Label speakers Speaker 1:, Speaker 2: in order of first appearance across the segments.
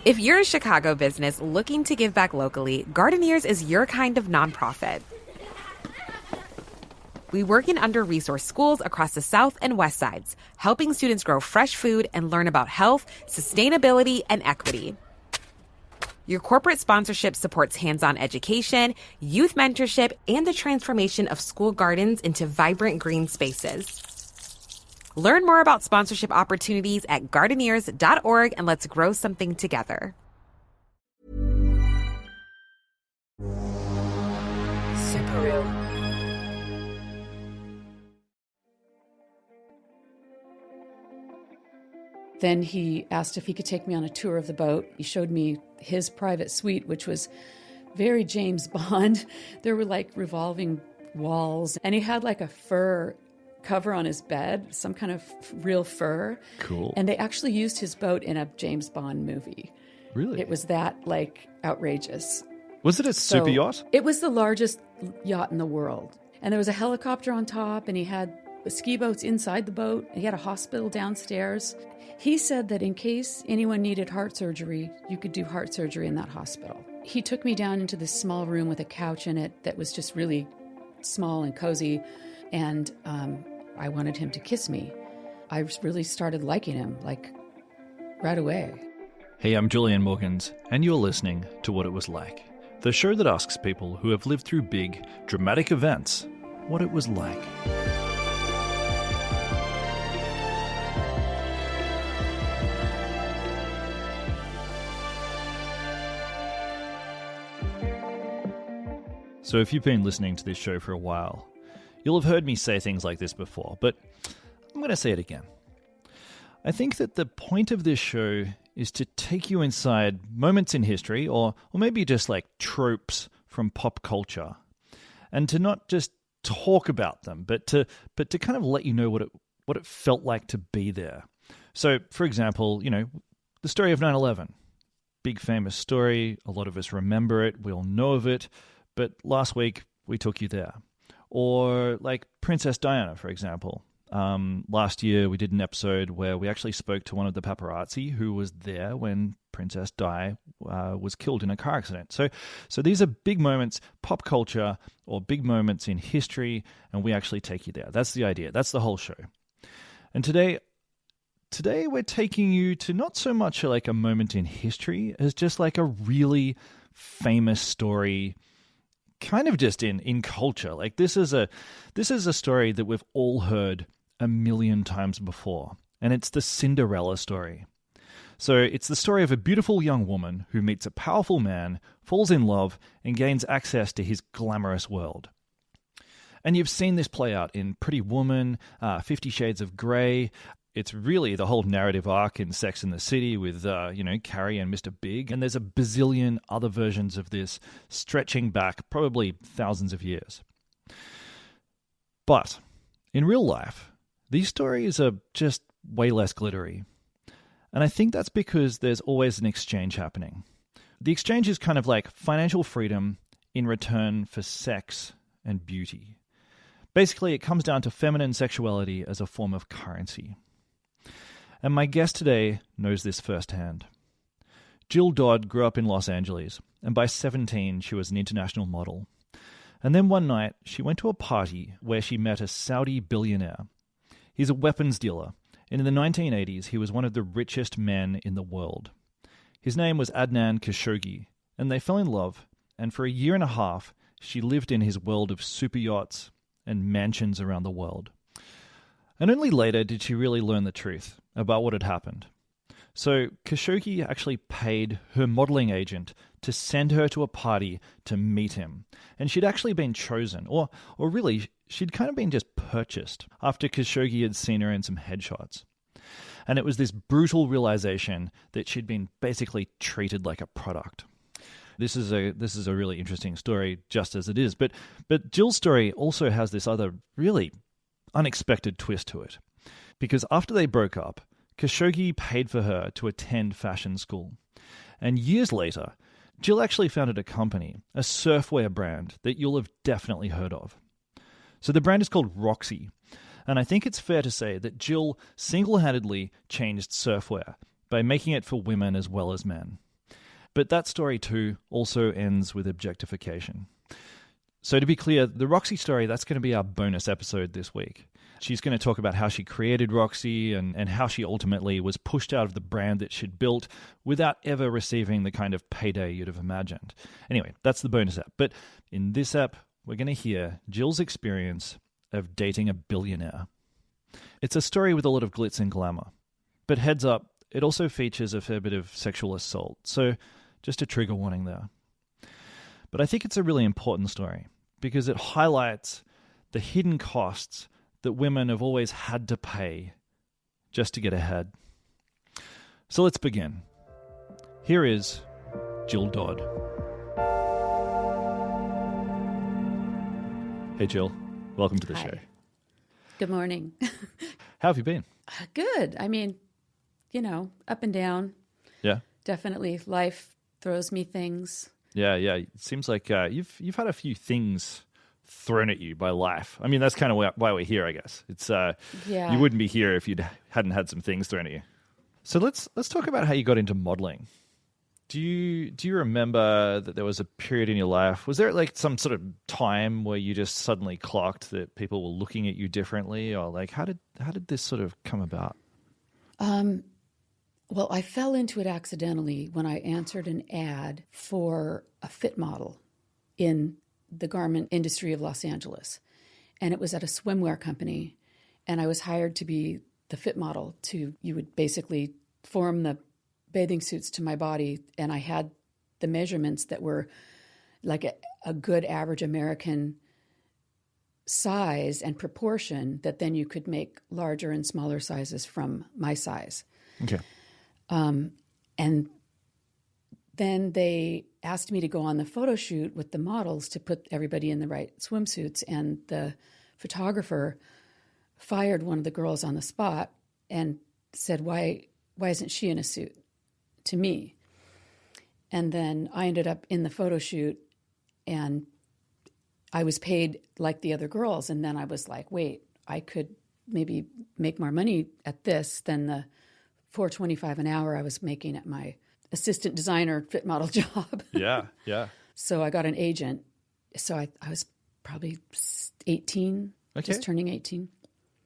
Speaker 1: If you're a Chicago business looking to give back locally, Gardeneers is your kind of nonprofit. We work in under-resourced schools across the South and West Sides, helping students grow fresh food and learn about health, sustainability, and equity. Your corporate sponsorship supports hands-on education, youth mentorship, and the transformation of school gardens into vibrant green spaces. Learn more about sponsorship opportunities at Gardeneers.org, and let's grow something together.
Speaker 2: Super real.
Speaker 3: Then he asked if he could take me on a tour of the boat. He showed me his private suite, which was very James Bond. There were like revolving walls, and he had like a fur cover on his bed, some kind of real fur.
Speaker 4: Cool.
Speaker 3: And they actually used his boat in a James Bond movie.
Speaker 4: Really?
Speaker 3: It was that like outrageous.
Speaker 4: Was it a super yacht?
Speaker 3: It was the largest yacht in the world. And there was a helicopter on top, and he had ski boats inside the boat. He had a hospital downstairs. He said that in case anyone needed heart surgery, you could do heart surgery in that hospital. He took me down into this small room with a couch in it that was just really small and cozy, and I wanted him to kiss me. I really started liking him, like, right away.
Speaker 4: Hey, I'm Julian Morgans, and you're listening to What It Was Like, the show that asks people who have lived through big, dramatic events what it was like. So if you've been listening to this show for a while, you'll have heard me say things like this before, but I'm going to say it again. I think that the point of this show is to take you inside moments in history, or maybe just like tropes from pop culture, and to not just talk about them, but to kind of let you know what it felt like to be there. So, for example, the story of 9/11, big famous story. A lot of us remember it. We all know of it. But last week, we took you there. Or like Princess Diana, for example. Last year, we did an episode where we actually spoke to one of the paparazzi who was there when Princess Di was killed in a car accident. So these are big moments, pop culture, or big moments in history, and we actually take you there. That's the idea. That's the whole show. And today we're taking you to not so much like a moment in history as just like a really famous story, kind of just in culture. Like this is a story that we've all heard a million times before, and it's the Cinderella story. So it's the story of a beautiful young woman who meets a powerful man, falls in love, and gains access to his glamorous world. And you've seen this play out in Pretty Woman, 50 Shades of Grey. It's really the whole narrative arc in Sex and the City with, Carrie and Mr. Big. And there's a bazillion other versions of this stretching back probably thousands of years. But in real life, these stories are just way less glittery. And I think that's because there's always an exchange happening. The exchange is kind of like financial freedom in return for sex and beauty. Basically, it comes down to feminine sexuality as a form of currency. And my guest today knows this firsthand. Jill Dodd grew up in Los Angeles, and by 17 she was an international model. And then one night she went to a party where she met a Saudi billionaire. He's a weapons dealer, and in the 1980s he was one of the richest men in the world. His name was Adnan Khashoggi, and they fell in love, and for a year and a half she lived in his world of super yachts and mansions around the world. And only later did she really learn the truth about what had happened. So Khashoggi actually paid her modeling agent to send her to a party to meet him. And she'd actually been chosen, or really, she'd kind of been just purchased after Khashoggi had seen her in some headshots. And it was this brutal realization that she'd been basically treated like a product. This is a really interesting story, just as it is. But Jill's story also has this other really unexpected twist to it. Because after they broke up, Khashoggi paid for her to attend fashion school. And years later, Jill actually founded a company, a surfwear brand that you'll have definitely heard of. So the brand is called Roxy. And I think it's fair to say that Jill single-handedly changed surfwear by making it for women as well as men. But that story too also ends with objectification. So to be clear, the Roxy story, that's going to be our bonus episode this week. She's going to talk about how she created Roxy and how she ultimately was pushed out of the brand that she'd built without ever receiving the kind of payday you'd have imagined. Anyway, that's the bonus ep. But in this ep, we're going to hear Jill's experience of dating a billionaire. It's a story with a lot of glitz and glamour. But heads up, it also features a fair bit of sexual assault. So just a trigger warning there. But I think it's a really important story because it highlights the hidden costs that women have always had to pay just to get ahead. So let's begin. Here is Jill Dodd. Hey Jill, welcome to the show.
Speaker 3: Good morning.
Speaker 4: How have you been?
Speaker 3: Good. I mean, up and down.
Speaker 4: Yeah.
Speaker 3: Definitely life throws me things.
Speaker 4: Yeah. It seems like you've had a few things thrown at you by life. I mean, that's kind of why we're here, I guess. It's you wouldn't be here if you hadn't had some things thrown at you. So let's talk about how you got into modeling. Do you remember that there was a period in your life? Was there like some sort of time where you just suddenly clocked that people were looking at you differently, or like how did this sort of come about?
Speaker 3: Well, I fell into it accidentally when I answered an ad for a fit model in the garment industry of Los Angeles. And it was at a swimwear company. And I was hired to be the fit model. You would basically form the bathing suits to my body. And I had the measurements that were like a good average American size and proportion that then you could make larger and smaller sizes from my size.
Speaker 4: Okay.
Speaker 3: And then they asked me to go on the photo shoot with the models to put everybody in the right swimsuits. And the photographer fired one of the girls on the spot and said, why isn't she in a suit? To me. And then I ended up in the photo shoot and I was paid like the other girls. And then I was like, wait, I could maybe make more money at this than the $4.25 an hour I was making at my assistant designer fit model job.
Speaker 4: Yeah.
Speaker 3: So I got an agent. So I was probably 18, just turning 18.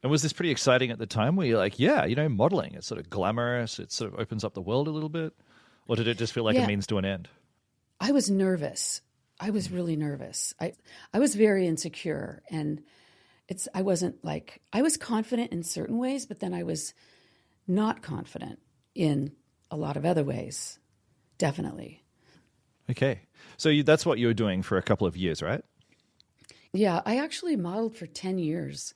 Speaker 4: And was this pretty exciting at the time where you're like, modeling, it's sort of glamorous, it sort of opens up the world a little bit? Or did it just feel like a means to an end?
Speaker 3: I was nervous. I was really nervous. I was very insecure. And I was confident in certain ways, but then I was not confident in a lot of other ways, definitely.
Speaker 4: Okay. So that's what you were doing for a couple of years, right?
Speaker 3: Yeah, I actually modeled for 10 years.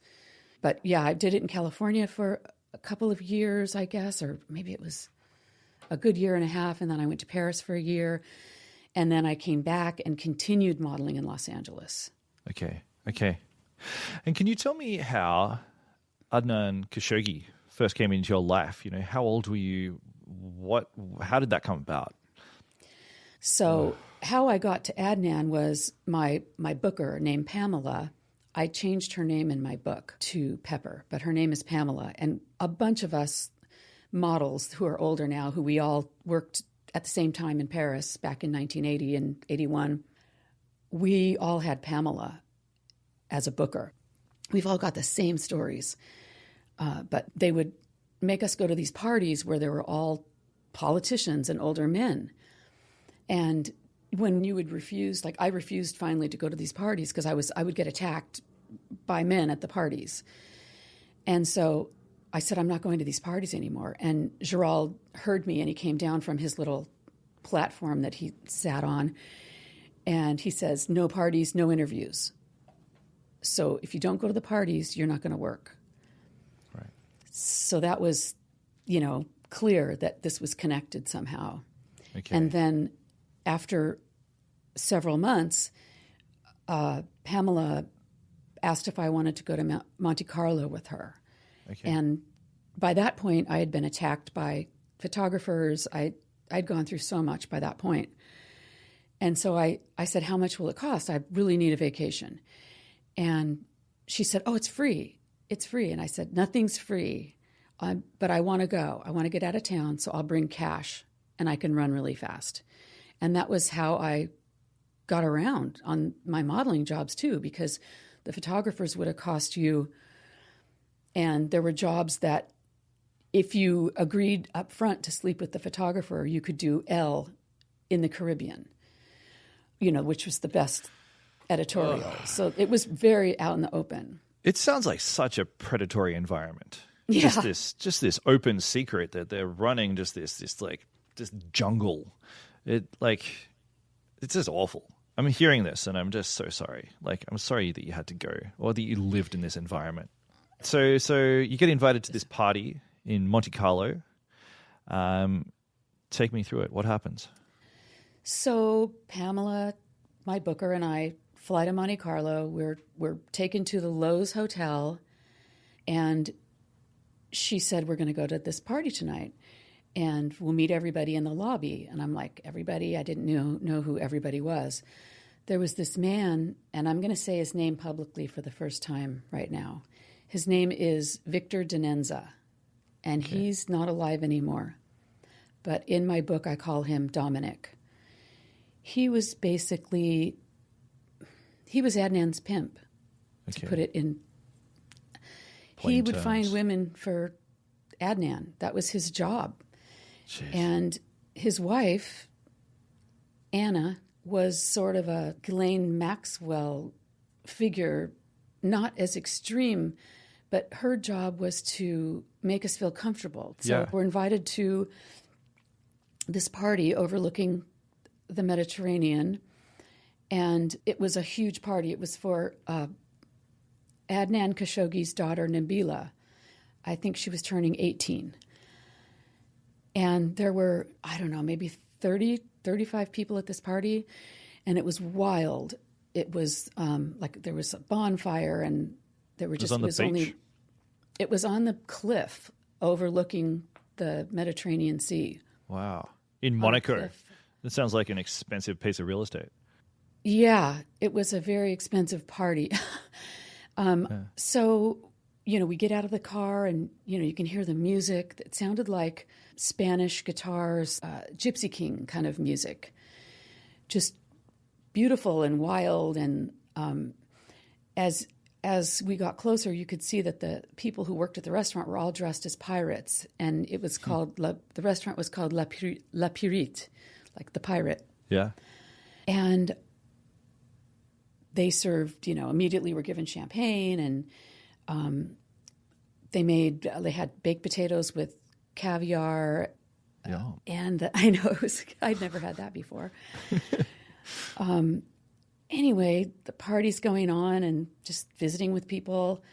Speaker 3: But yeah, I did it in California for a couple of years, I guess, or maybe it was a good year and a half. And then I went to Paris for a year. And then I came back and continued modeling in Los Angeles.
Speaker 4: Okay. And can you tell me how Adnan Khashoggi first came into your life? How old were you? How did that come about?
Speaker 3: So how I got to Adnan was my booker named Pamela. I changed her name in my book to Pepper, but her name is Pamela. And a bunch of us models who are older now, who we all worked at the same time in Paris back in 1980 and 81, we all had Pamela as a booker. We've all got the same stories. But they would make us go to these parties where there were all politicians and older men. And when you would refuse, like I refused finally to go to these parties because I would get attacked by men at the parties. And so I said, I'm not going to these parties anymore. And Gerald heard me and he came down from his little platform that he sat on. And he says, no parties, no interviews. So if you don't go to the parties, you're not going to work.
Speaker 4: Right.
Speaker 3: So that was, clear that this was connected somehow.
Speaker 4: Okay.
Speaker 3: And then after several months, Pamela asked if I wanted to go to Monte Carlo with her.
Speaker 4: Okay.
Speaker 3: And by that point, I had been attacked by photographers. I'd gone through so much by that point. And so I said, how much will it cost? I really need a vacation. And she said, oh, it's free. It's free. And I said, nothing's free, but I want to go. I want to get out of town, so I'll bring cash and I can run really fast. And that was how I got around on my modeling jobs too, because the photographers would accost you, and there were jobs that if you agreed up front to sleep with the photographer, you could do L in the Caribbean, which was the best editorial.
Speaker 4: Ugh.
Speaker 3: So it was very out in the open.
Speaker 4: It sounds like such a predatory environment.
Speaker 3: Yeah.
Speaker 4: Just this open secret that they're running this jungle. It's just awful. I'm hearing this and I'm just so sorry. Like, I'm sorry that you had to go or that you lived in this environment. So you get invited to this party in Monte Carlo. Take me through it. What happens?
Speaker 3: So Pamela, my booker, and I fly to Monte Carlo. We're taken to the Lowe's Hotel, and she said, we're going to go to this party tonight, and we'll meet everybody in the lobby. And I'm like, everybody? I didn't know who everybody was. There was this man, and I'm going to say his name publicly for the first time right now. His name is Victor Denenza, and he's not alive anymore. But in my book, I call him Dominic. He was Adnan's pimp, to put it in. He would find women for Adnan. That was his job.
Speaker 4: Jeez.
Speaker 3: And his wife, Anna, was sort of a Ghislaine Maxwell figure, not as extreme, but her job was to make us feel comfortable. So we're invited to this party overlooking the Mediterranean, and it was a huge party. It was for Adnan Khashoggi's daughter, Nabila. I think she was turning 18. And there were, I don't know, maybe 30, 35 people at this party, and it was wild. It was like there was a bonfire, and there were just...
Speaker 4: It was on the beach?
Speaker 3: It was on the cliff overlooking the Mediterranean Sea.
Speaker 4: Wow. In Monaco. That sounds like an expensive piece of real estate.
Speaker 3: Yeah, it was a very expensive party. So, we get out of the car and, you can hear the music that sounded like Spanish guitars, Gypsy King kind of music. Just beautiful and wild. And as we got closer, you could see that the people who worked at the restaurant were all dressed as pirates. And it was called, the restaurant was called La Pirite, like the pirate.
Speaker 4: Yeah.
Speaker 3: And they served, immediately were given champagne, and they had baked potatoes with caviar.
Speaker 4: Yeah.
Speaker 3: And I know I'd never had that before. Anyway, the party's going on and just visiting with people.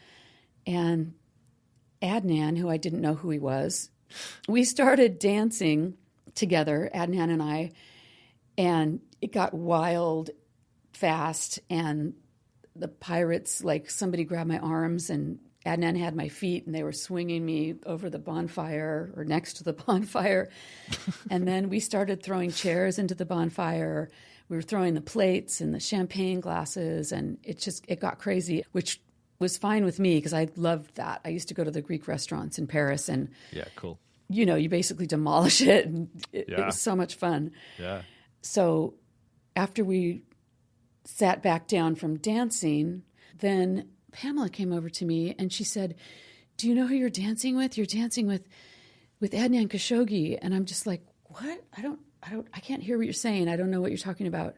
Speaker 3: And Adnan, who I didn't know who he was, we started dancing together, Adnan and I, and it got wild fast. And the pirates, like, somebody grabbed my arms, and Adnan had my feet, and they were swinging me over the bonfire or next to the bonfire. And then we started throwing chairs into the bonfire. We were throwing the plates and the champagne glasses, and it got crazy, which was fine with me because I loved that. I used to go to the Greek restaurants in Paris, and
Speaker 4: yeah, cool.
Speaker 3: You basically demolish it, and it was so much fun.
Speaker 4: Yeah.
Speaker 3: So after we sat back down from dancing, then Pamela came over to me and she said, "Do you know who you're dancing with? You're dancing with Adnan Khashoggi." And I'm just like, "What? I can't hear what you're saying. I don't know what you're talking about."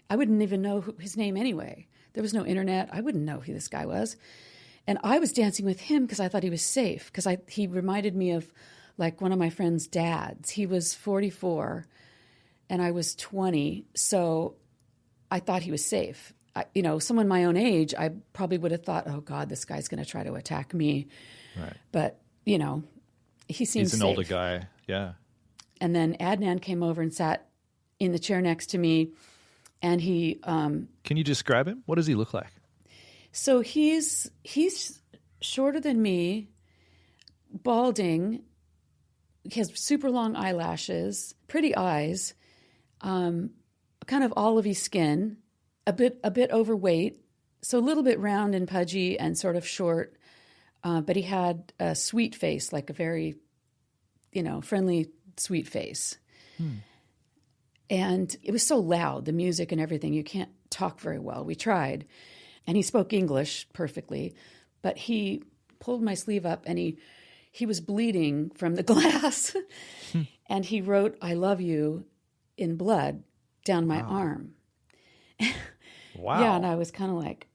Speaker 3: I wouldn't even know his name anyway. There was no internet. I wouldn't know who this guy was. And I was dancing with him because I thought he was safe, because he reminded me of like one of my friend's dads. He was 44 and I was 20. So I thought he was safe. Someone my own age, I probably would have thought, oh God, this guy's going to try to attack me.
Speaker 4: Right.
Speaker 3: But, he seems
Speaker 4: He's an
Speaker 3: safe.
Speaker 4: older guy. Yeah.
Speaker 3: And then Adnan came over and sat in the chair next to me, and he...
Speaker 4: Can you describe him? What does he look like?
Speaker 3: So he's shorter than me, balding. He has super long eyelashes, pretty eyes, kind of olivey skin, a bit overweight, so a little bit round and pudgy and sort of short, but he had a sweet face, like a very, friendly, sweet face. And it was so loud, the music and everything. You can't talk very well. We tried. And he spoke English perfectly, but he pulled my sleeve up and he was bleeding from the glass. And he wrote, "I love you" in blood down my arm.
Speaker 4: Wow.
Speaker 3: Yeah, and I was kind of like,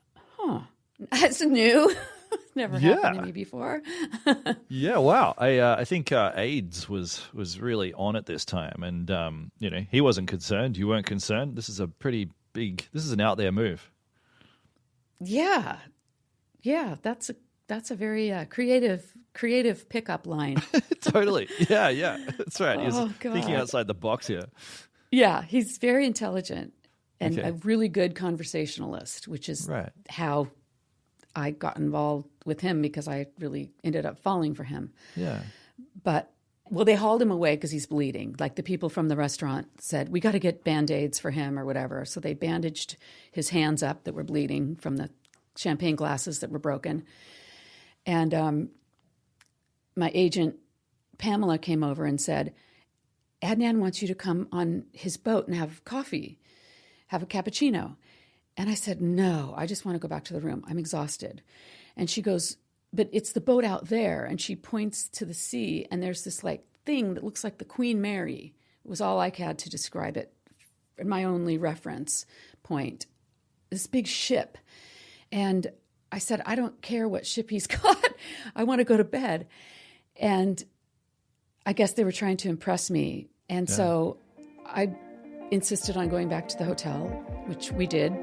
Speaker 3: that's new. Never happened to me before.
Speaker 4: Yeah, wow. I think AIDS was really on at this time, and he wasn't concerned. You weren't concerned. This is a pretty big. This is an out there move.
Speaker 3: Yeah, that's a very creative pickup line.
Speaker 4: Totally. Yeah. That's right. He's
Speaker 3: God.
Speaker 4: thinking outside the box here.
Speaker 3: Yeah, he's very intelligent and
Speaker 4: Okay.
Speaker 3: a really good conversationalist, which is how I got involved with him, because I really ended up falling for him.
Speaker 4: Yeah.
Speaker 3: But, well, they hauled him away because he's bleeding. Like, the people from the restaurant said, we got to get Band-Aids for him or whatever. So they bandaged his hands up that were bleeding from the champagne glasses that were broken. And my agent, Pamela, came over and said, Adnan wants you to come on his boat and have coffee, have a cappuccino. And I said, no, I just want to go back to the room. I'm exhausted. And she goes, but it's the boat out there. And she points to the sea, and there's this like thing that looks like the Queen Mary. It was all I had to describe it, my only reference point. This big ship. And I said, I don't care what ship he's got. I want to go to bed. And I guess they were trying to impress me. And so I insisted on going back to the hotel, which we did.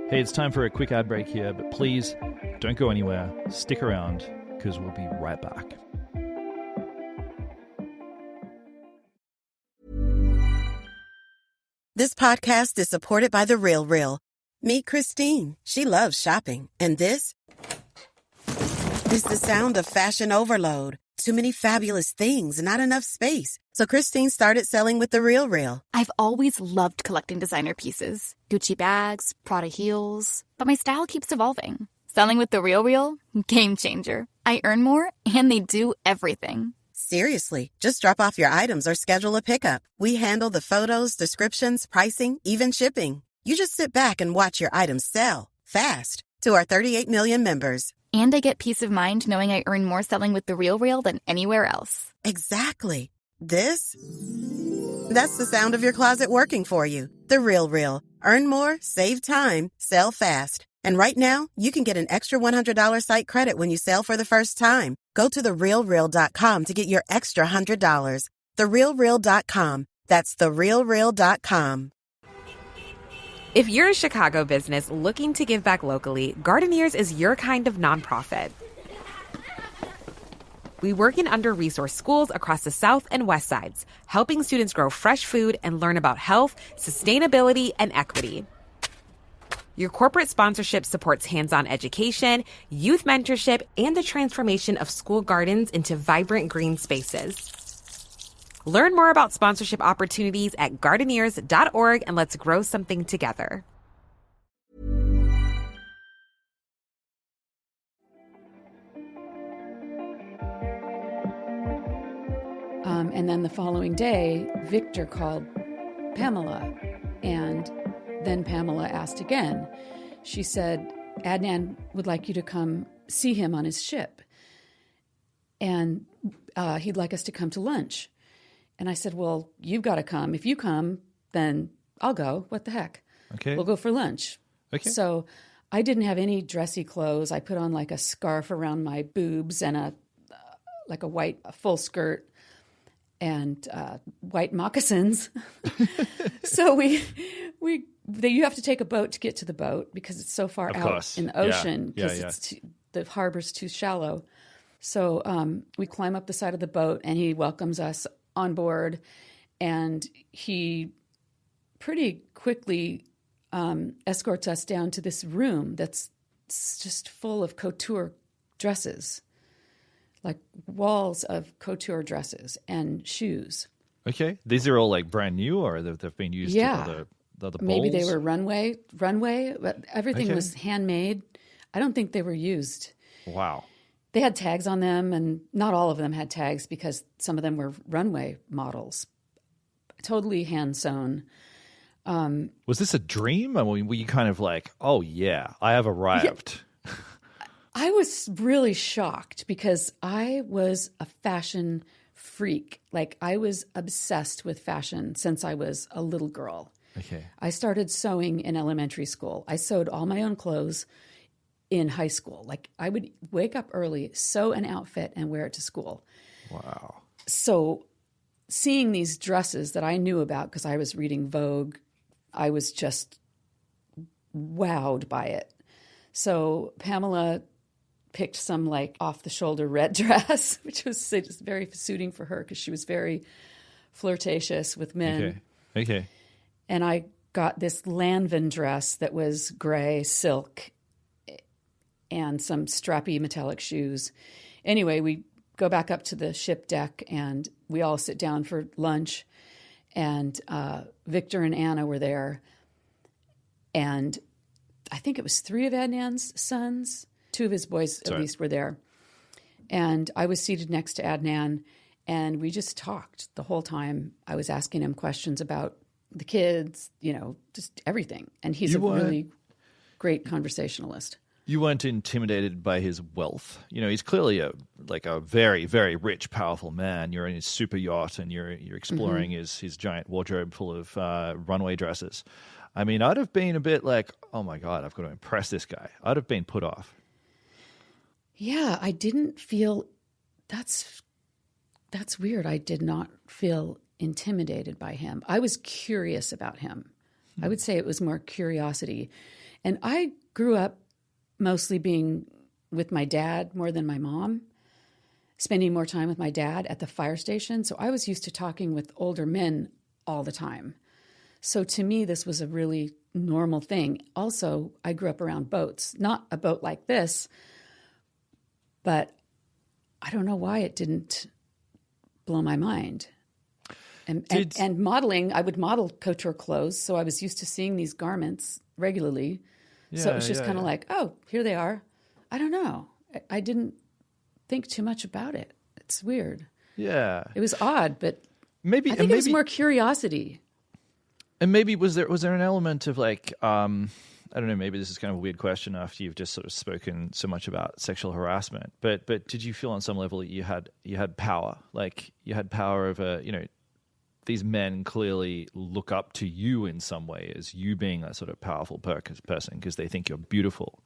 Speaker 4: Hey, it's time for a quick ad break here, but please don't go anywhere. Stick around, because we'll be right back.
Speaker 5: This podcast is supported by The RealReal. Meet Christine. She loves shopping. And this is the sound of fashion overload. Too many fabulous things, not enough space. So Christine started selling with The RealReal.
Speaker 6: I've always loved collecting designer pieces. Gucci bags, Prada heels. But my style keeps evolving. Selling with The RealReal? Game changer. I earn more, and they do everything.
Speaker 5: Seriously, just drop off your items or schedule a pickup. We handle the photos, descriptions, pricing, even shipping. You just sit back and watch your items sell fast to our 38 million members.
Speaker 6: And I get peace of mind knowing I earn more selling with The RealReal than anywhere else.
Speaker 5: Exactly. That's the sound of your closet working for you. The RealReal. Earn more, save time, sell fast. And right now, you can get an extra $100 site credit when you sell for the first time. Go to therealreal.com to get your extra $100. Therealreal.com. That's therealreal.com.
Speaker 1: If you're a Chicago business looking to give back locally, Gardeneers is your kind of nonprofit. We work in under-resourced schools across the South and West Sides, helping students grow fresh food and learn about health, sustainability, and equity. Your corporate sponsorship supports hands-on education, youth mentorship, and the transformation of school gardens into vibrant green spaces. Learn more about sponsorship opportunities at Gardeneers.org, and let's grow something together.
Speaker 3: And then the following day, Victor called Pamela, and then Pamela asked again. She said, Adnan would like you to come see him on his ship, and he'd like us to come to lunch. And I said, well, you've got to come. If you come, then I'll go. What the heck?
Speaker 4: Okay.
Speaker 3: We'll go for lunch.
Speaker 4: Okay.
Speaker 3: So I didn't have any dressy clothes. I put on like a scarf around my boobs and a full skirt and white moccasins. So you have to take a boat to get to the boat because it's so far out in the ocean because the harbor's too shallow. So we climb up the side of the boat, and he welcomes us on board, and he pretty quickly escorts us down to this room that's just full of couture dresses, like walls of couture dresses and shoes.
Speaker 4: Okay. These are all like brand new, or they've been used to other balls?
Speaker 3: Maybe they were runway, but everything was handmade. I don't think they were used.
Speaker 4: Wow.
Speaker 3: They had tags on them, and not all of them had tags because some of them were runway models. totally hand sewn.
Speaker 4: Was this a dream? I mean, were you kind of like, oh yeah, I have arrived?
Speaker 3: Yeah. I was really shocked because I was a fashion freak. Like, I was obsessed with fashion since I was a little girl.
Speaker 4: Okay.
Speaker 3: I started sewing in elementary school. I sewed all my own clothes in high school. Like, I would wake up early, sew an outfit, and wear it to school.
Speaker 4: Wow.
Speaker 3: So seeing these dresses that I knew about because I was reading Vogue, I was just wowed by it. So Pamela picked some like off-the-shoulder red dress, which was just very suiting for her because she was very flirtatious with men.
Speaker 4: Okay.
Speaker 3: And I got this Lanvin dress that was gray silk and some strappy metallic shoes. Anyway, we go back up to the ship deck and we all sit down for lunch. And Victor and Anna were there. And I think it was 3 of Adnan's sons. 2 of his boys at least were there. And I was seated next to Adnan, and we just talked the whole time. I was asking him questions about the kids, just everything. And he's a really great conversationalist.
Speaker 4: You weren't intimidated by his wealth. He's clearly a very, very rich, powerful man. You're in his super yacht and you're exploring his giant wardrobe full of runway dresses. I mean, I'd have been a bit like, oh my God, I've got to impress this guy. I'd have been put off.
Speaker 3: Yeah, I didn't feel that's weird. I did not feel intimidated by him. I was curious about him. I would say it was more curiosity. And I grew up mostly being with my dad more than my mom, spending more time with my dad at the fire station. So I was used to talking with older men all the time. So to me, this was a really normal thing. Also, I grew up around boats, not a boat like this, but I don't know why it didn't blow my mind. And modeling, I would model couture clothes, so I was used to seeing these garments regularly. So it was just kind of like, oh, here they are. I don't know. I didn't think too much about it. It's weird.
Speaker 4: Yeah.
Speaker 3: It was odd, but
Speaker 4: maybe
Speaker 3: it was more curiosity.
Speaker 4: And maybe was there an element of like, I don't know, maybe this is kind of a weird question after you've just sort of spoken so much about sexual harassment, but did you feel on some level that you had power? Like you had power over, these men clearly look up to you in some way as you being a sort of powerful person because they think you're beautiful.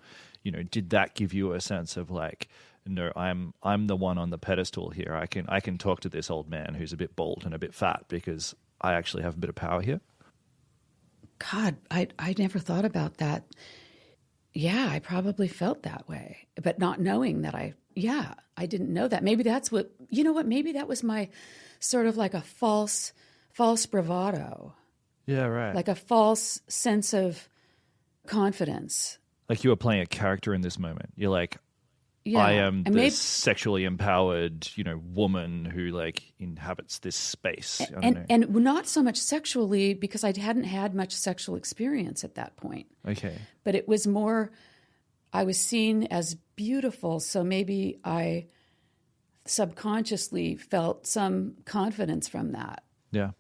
Speaker 4: Did that give you a sense of like, no, I'm the one on the pedestal here. I can talk to this old man who's a bit bald and a bit fat because I actually have a bit of power here?
Speaker 3: God, I never thought about that. Yeah, I probably felt that way, but not knowing that I didn't know that. Maybe that's maybe that was my sort of like a false bravado.
Speaker 4: Yeah, right.
Speaker 3: Like a false sense of confidence.
Speaker 4: Like you were playing a character in this moment. You're like,
Speaker 3: yeah.
Speaker 4: I am this sexually empowered, woman who like inhabits this space.
Speaker 3: And not so much sexually because I hadn't had much sexual experience at that point.
Speaker 4: Okay.
Speaker 3: But it was more, I was seen as beautiful, so maybe I subconsciously felt some confidence from that.
Speaker 4: Yeah.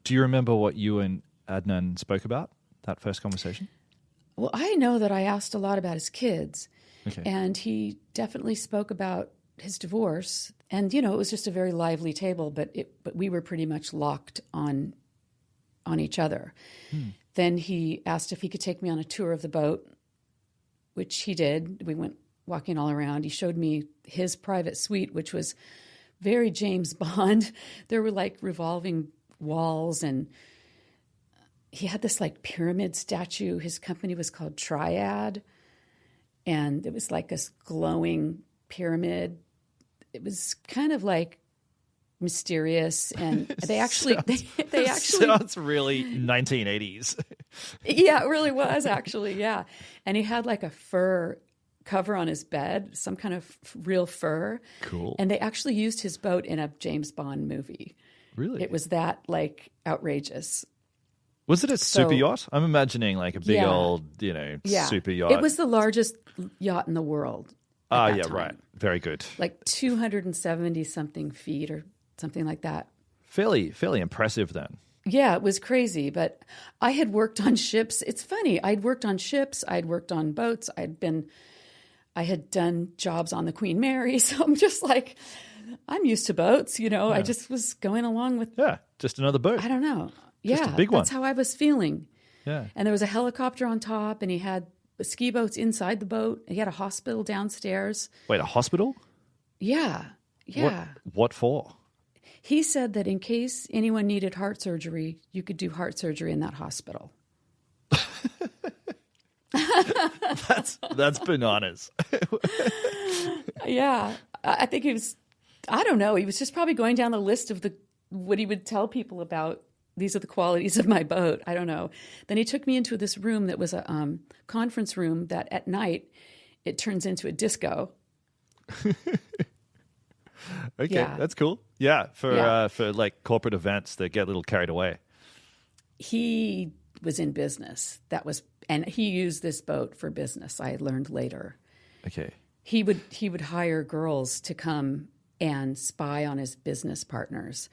Speaker 4: Do you remember what you and Adnan spoke about, that first conversation?
Speaker 3: Well, I know that I asked a lot about his kids.
Speaker 4: Okay.
Speaker 3: And he definitely spoke about his divorce. And, it was just a very lively table, but we were pretty much locked on each other. Then he asked if he could take me on a tour of the boat, which he did. We went walking all around. He showed me his private suite, which was very James Bond. There were like revolving walls, and he had this like pyramid statue. His company was called Triad. And it was like this glowing pyramid. It was kind of like mysterious, and they actually
Speaker 4: sounds really 1980s.
Speaker 3: Yeah, it really was actually. Yeah, and he had like a fur cover on his bed, some kind of real fur.
Speaker 4: Cool.
Speaker 3: And they actually used his boat in a James Bond movie.
Speaker 4: Really?
Speaker 3: It was that like outrageous.
Speaker 4: Was it a super yacht? I'm imagining like a big old, super yacht.
Speaker 3: It was the largest yacht in the world.
Speaker 4: Yeah, right. Very good.
Speaker 3: Like 270 something feet or something like that.
Speaker 4: Fairly impressive then.
Speaker 3: Yeah, it was crazy. But I had worked on ships. It's funny. I'd worked on ships. I'd worked on boats. I had done jobs on the Queen Mary. So I'm just like, I'm used to boats, you know.
Speaker 4: Yeah.
Speaker 3: I just was going along with,
Speaker 4: Yeah, just another boat.
Speaker 3: I don't know.
Speaker 4: Just
Speaker 3: Yeah,
Speaker 4: a big one.
Speaker 3: that's how I was feeling.
Speaker 4: Yeah.
Speaker 3: And there was a helicopter on top, and he had ski boats inside the boat. He had a hospital downstairs.
Speaker 4: Wait, a hospital?
Speaker 3: Yeah, yeah.
Speaker 4: What for?
Speaker 3: He said that in case anyone needed heart surgery, you could do heart surgery in that hospital.
Speaker 4: That's bananas.
Speaker 3: Yeah, I think he was, I don't know, he was just probably going down the list of what he would tell people about. These are the qualities of my boat. I don't know. Then he took me into this room that was a conference room that at night it turns into a disco.
Speaker 4: Okay,
Speaker 3: Yeah.
Speaker 4: that's cool. Yeah,
Speaker 3: Yeah.
Speaker 4: For like corporate events that get a little carried away.
Speaker 3: He was in business. And he used this boat for business. I learned later.
Speaker 4: Okay.
Speaker 3: He would hire girls to come and spy on his business partners.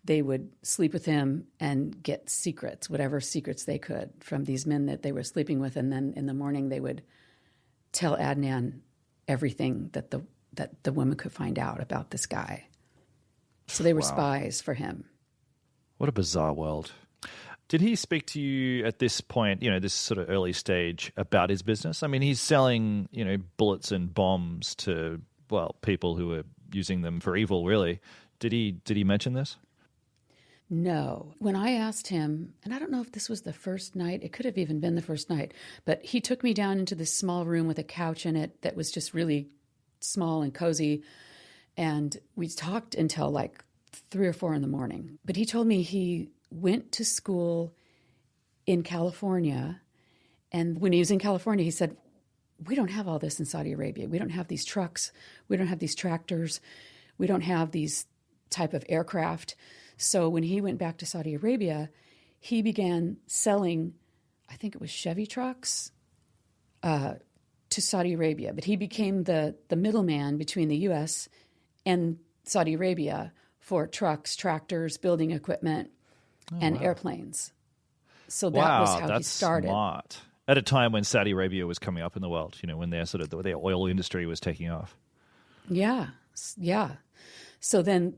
Speaker 3: They would sleep with him and get secrets, whatever secrets they could from these men that they were sleeping with. And then in the morning they would tell Adnan everything that the woman could find out about this guy. So they were spies for him.
Speaker 4: What a bizarre world. Did he speak to you at this point, you know, this sort of early stage about his business? I mean, he's selling, you know, bullets and bombs to, well, people who are using them for evil, really. Did he mention this?
Speaker 3: No. When I asked him, and I don't know if this was the first night, it could have even been the first night, but he took me down into this small room with a couch in it that was just really small and cozy. And we talked until like 3 or 4 in the morning. But he told me he went to school in California. And when he was in California, he said, we don't have all this in Saudi Arabia. We don't have these trucks. We don't have these tractors. We don't have these type of aircraft. So when he went back to Saudi Arabia, he began selling, I think it was Chevy trucks, to Saudi Arabia. But he became the middleman between the U.S. and Saudi Arabia for trucks, tractors, building equipment, and airplanes. So that was how he started.
Speaker 4: Smart. At a time when Saudi Arabia was coming up in the world, you know, when their oil industry was taking off.
Speaker 3: Yeah, yeah. So then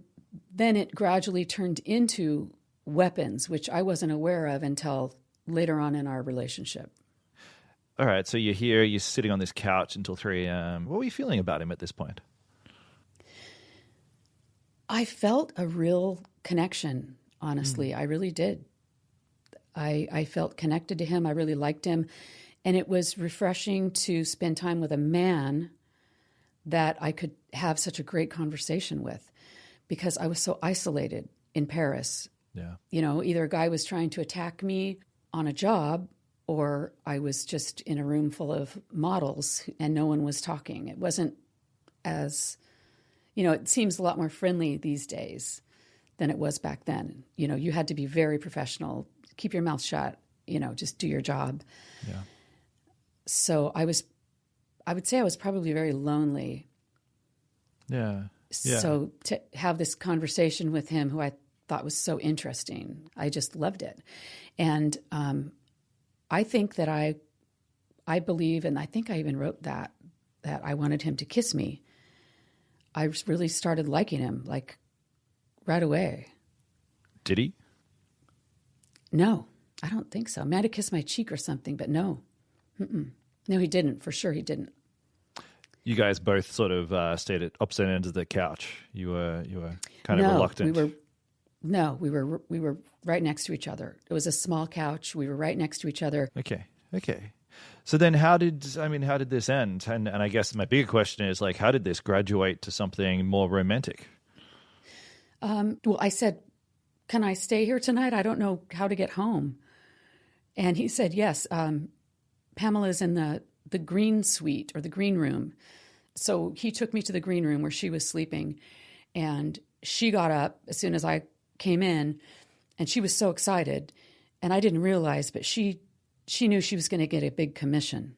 Speaker 3: it gradually turned into weapons, which I wasn't aware of until later on in our relationship.
Speaker 4: All right, so you're here, you're sitting on this couch until 3 a.m. What were you feeling about him at this point?
Speaker 3: I felt a real connection, honestly. I really did. I felt connected to him. I really liked him. And it was refreshing to spend time with a man that I could have such a great conversation with, because I was so isolated in Paris.
Speaker 4: Yeah.
Speaker 3: You know, either a guy was trying to attack me on a job, or I was just in a room full of models and no one was talking. It wasn't as, you know, it seems a lot more friendly these days than it was back then. You know, you had to be very professional, keep your mouth shut, you know, just do your job.
Speaker 4: Yeah.
Speaker 3: So I would say I was probably very lonely.
Speaker 4: Yeah.
Speaker 3: So to have this conversation with him, who I thought was so interesting, I just loved it. And I think that I believe, and I think I even wrote that I wanted him to kiss me. I really started liking him, like, right away.
Speaker 4: Did he?
Speaker 3: No, I don't think so. I might have kissed my cheek or something, but no. Mm-mm. No, he didn't. For sure he didn't.
Speaker 4: You guys both sort of stayed at opposite ends of the couch. You were kind of reluctant.
Speaker 3: We were right next to each other. It was a small couch. We were right next to each other.
Speaker 4: Okay. So then how did this end? And I guess my bigger question is, like, how did this graduate to something more romantic?
Speaker 3: Well, I said, can I stay here tonight? I don't know how to get home. And he said, yes. Pamela's in the green suite, or the green room. So he took me to the green room where she was sleeping, and she got up as soon as I came in, and she was so excited, and I didn't realize, but she knew she was going to get a big commission.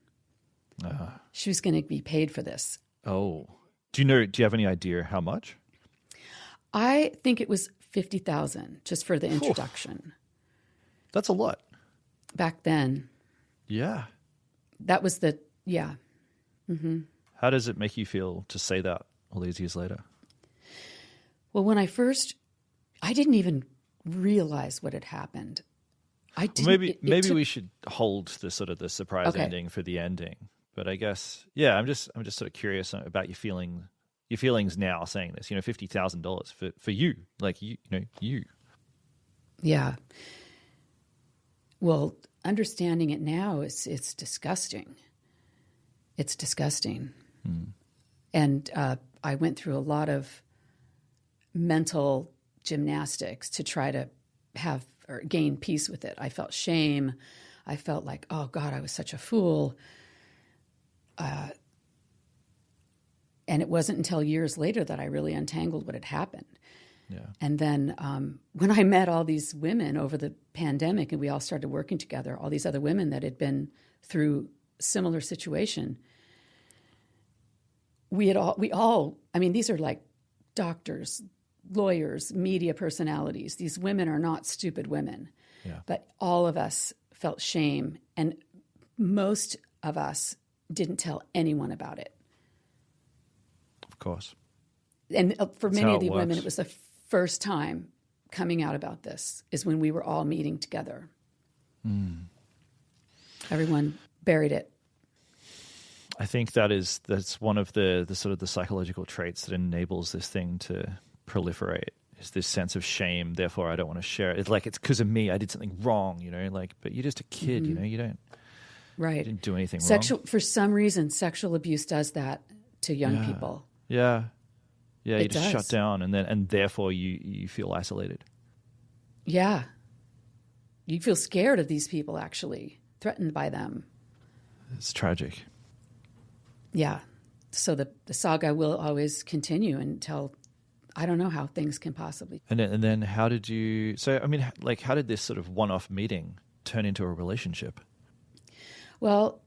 Speaker 3: She was going to be paid for this.
Speaker 4: Oh, do you have any idea how much?
Speaker 3: I think it was $50,000 just for the introduction.
Speaker 4: That's a lot.
Speaker 3: Back then,
Speaker 4: Yeah.
Speaker 3: that was yeah. Mm-hmm.
Speaker 4: How does it make you feel to say that all these years later?
Speaker 3: Well, when I didn't even realize what had happened. I didn't.
Speaker 4: Maybe we should hold the sort of the surprise ending for the ending. But I guess, yeah, I'm just sort of curious about your feelings now saying this. $50,000 for you, like you.
Speaker 3: Yeah. Well, understanding it now it's disgusting. It's disgusting. And I went through a lot of mental gymnastics to try to have or gain peace with it. I felt shame. I felt like, oh God, I was such a fool. And it wasn't until years later that I really untangled what had happened.
Speaker 4: Yeah.
Speaker 3: And then when I met all these women over the pandemic and we all started working together, all these other women that had been through similar situation, we all, I mean, these are like doctors, lawyers, media personalities. These women are not stupid women.
Speaker 4: Yeah.
Speaker 3: But all of us felt shame, and most of us didn't tell anyone about it.
Speaker 4: Of course.
Speaker 3: And for
Speaker 4: That's
Speaker 3: many
Speaker 4: how
Speaker 3: of the
Speaker 4: it
Speaker 3: women,
Speaker 4: works.
Speaker 3: it was the first time coming out about this is when we were all meeting together. Everyone buried it.
Speaker 4: I think that's one of the sort of the psychological traits that enables this thing to proliferate, is this sense of shame. Therefore, I don't want to share it. It's like, it's because of me. I did something wrong, but you're just a kid, you didn't do anything wrong.
Speaker 3: For some reason, sexual abuse does that to young people.
Speaker 4: Yeah. Yeah, you
Speaker 3: It
Speaker 4: just
Speaker 3: does.
Speaker 4: shut down and therefore you feel isolated.
Speaker 3: Yeah. You feel scared of these people, actually, threatened by them.
Speaker 4: It's tragic.
Speaker 3: Yeah. So the saga will always continue until I don't know how things can possibly.
Speaker 4: And then how did you, how did this sort of one-off meeting turn into a relationship?
Speaker 3: Well,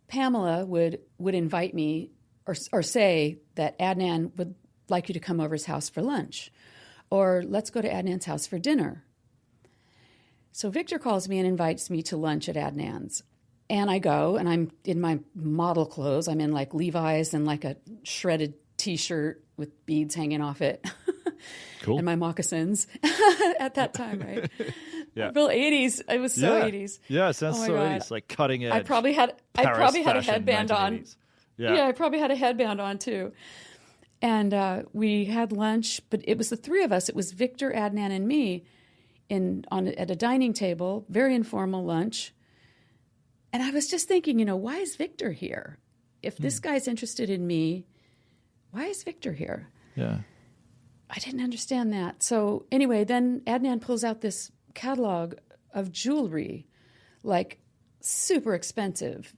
Speaker 3: Pamela would invite me or say that Adnan would like you to come over his house for lunch, or let's go to Adnan's house for dinner. So Victor calls me and invites me to lunch at Adnan's. And I go, and I'm in my model clothes. I'm in like Levi's and like a shredded T-shirt with beads hanging off it.
Speaker 4: Cool.
Speaker 3: And my moccasins at that time, right?
Speaker 4: Yeah.
Speaker 3: Real 80s. It was so 80s.
Speaker 4: Yeah, it sounds
Speaker 3: Oh my
Speaker 4: so
Speaker 3: God.
Speaker 4: 80s, like cutting edge.
Speaker 3: I probably had a headband on.
Speaker 4: 1980s. Yeah.
Speaker 3: Yeah, I probably had a headband on too. And we had lunch, but it was the three of us. It was Victor, Adnan, and me at a dining table, very informal lunch. And I was just thinking, why is Victor here? If this guy's interested in me, why is Victor here?
Speaker 4: Yeah.
Speaker 3: I didn't understand that. So anyway, then Adnan pulls out this catalog of jewelry, like super expensive.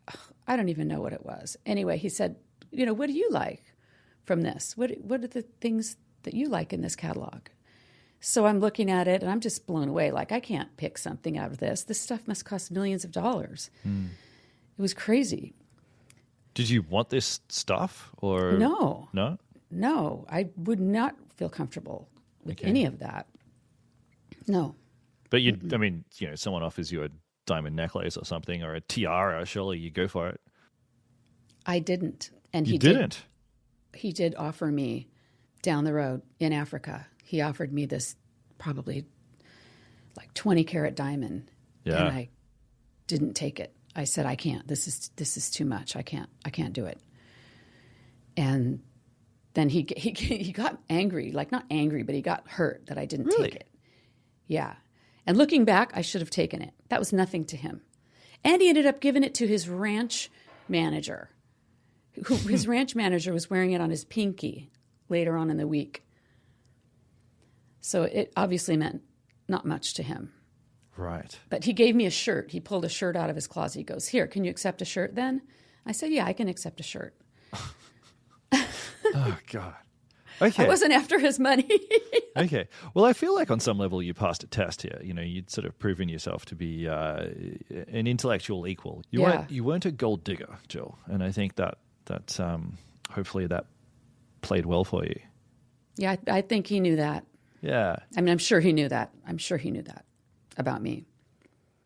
Speaker 3: I don't even know what it was. Anyway, he said, what do you like from this? What are the things that you like in this catalog? So I'm looking at it and I'm just blown away. Like, I can't pick something out of this. This stuff must cost millions of dollars. It was crazy.
Speaker 4: Did you want this stuff or
Speaker 3: No?
Speaker 4: No?
Speaker 3: No, I would not feel comfortable with any of that. No.
Speaker 4: But someone offers you a diamond necklace or something or a tiara, surely you go for it.
Speaker 3: I didn't. And
Speaker 4: You didn't?
Speaker 3: He did offer me down the road in Africa. He offered me this probably like 20-carat diamond.
Speaker 4: Yeah.
Speaker 3: And I didn't take it. I said, I can't. This is too much. I can't do it. And then he got angry, like not angry, but he got hurt that I didn't take it. Yeah. And looking back, I should have taken it. That was nothing to him. And he ended up giving it to his ranch manager. His ranch manager was wearing it on his pinky later on in the week. So it obviously meant not much to him.
Speaker 4: Right.
Speaker 3: But he gave me a shirt. He pulled a shirt out of his closet. He goes, here, can you accept a shirt then? I said, yeah, I can accept a shirt.
Speaker 4: Oh, God. Okay.
Speaker 3: I wasn't after his money.
Speaker 4: Okay. Well, I feel like on some level you passed a test here. You'd sort of proven yourself to be an intellectual equal. You weren't a gold digger, Jill. And I think that hopefully that played well for you.
Speaker 3: Yeah, I think he knew that.
Speaker 4: Yeah.
Speaker 3: I mean, I'm sure he knew that. I'm sure he knew that about me.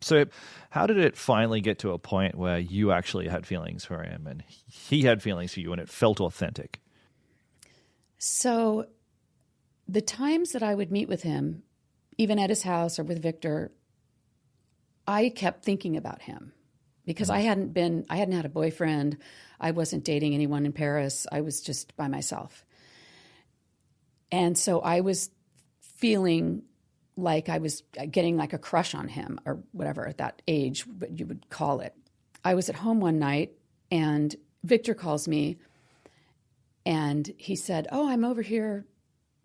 Speaker 4: So how did it finally get to a point where you actually had feelings for him and he had feelings for you and it felt authentic?
Speaker 3: So the times that I would meet with him, even at his house or with Victor, I kept thinking about him because I hadn't had a boyfriend. I wasn't dating anyone in Paris. I was just by myself. And so I was feeling like I was getting like a crush on him or whatever at that age, what you would call it. I was at home one night and Victor calls me and he said, "Oh, I'm over here.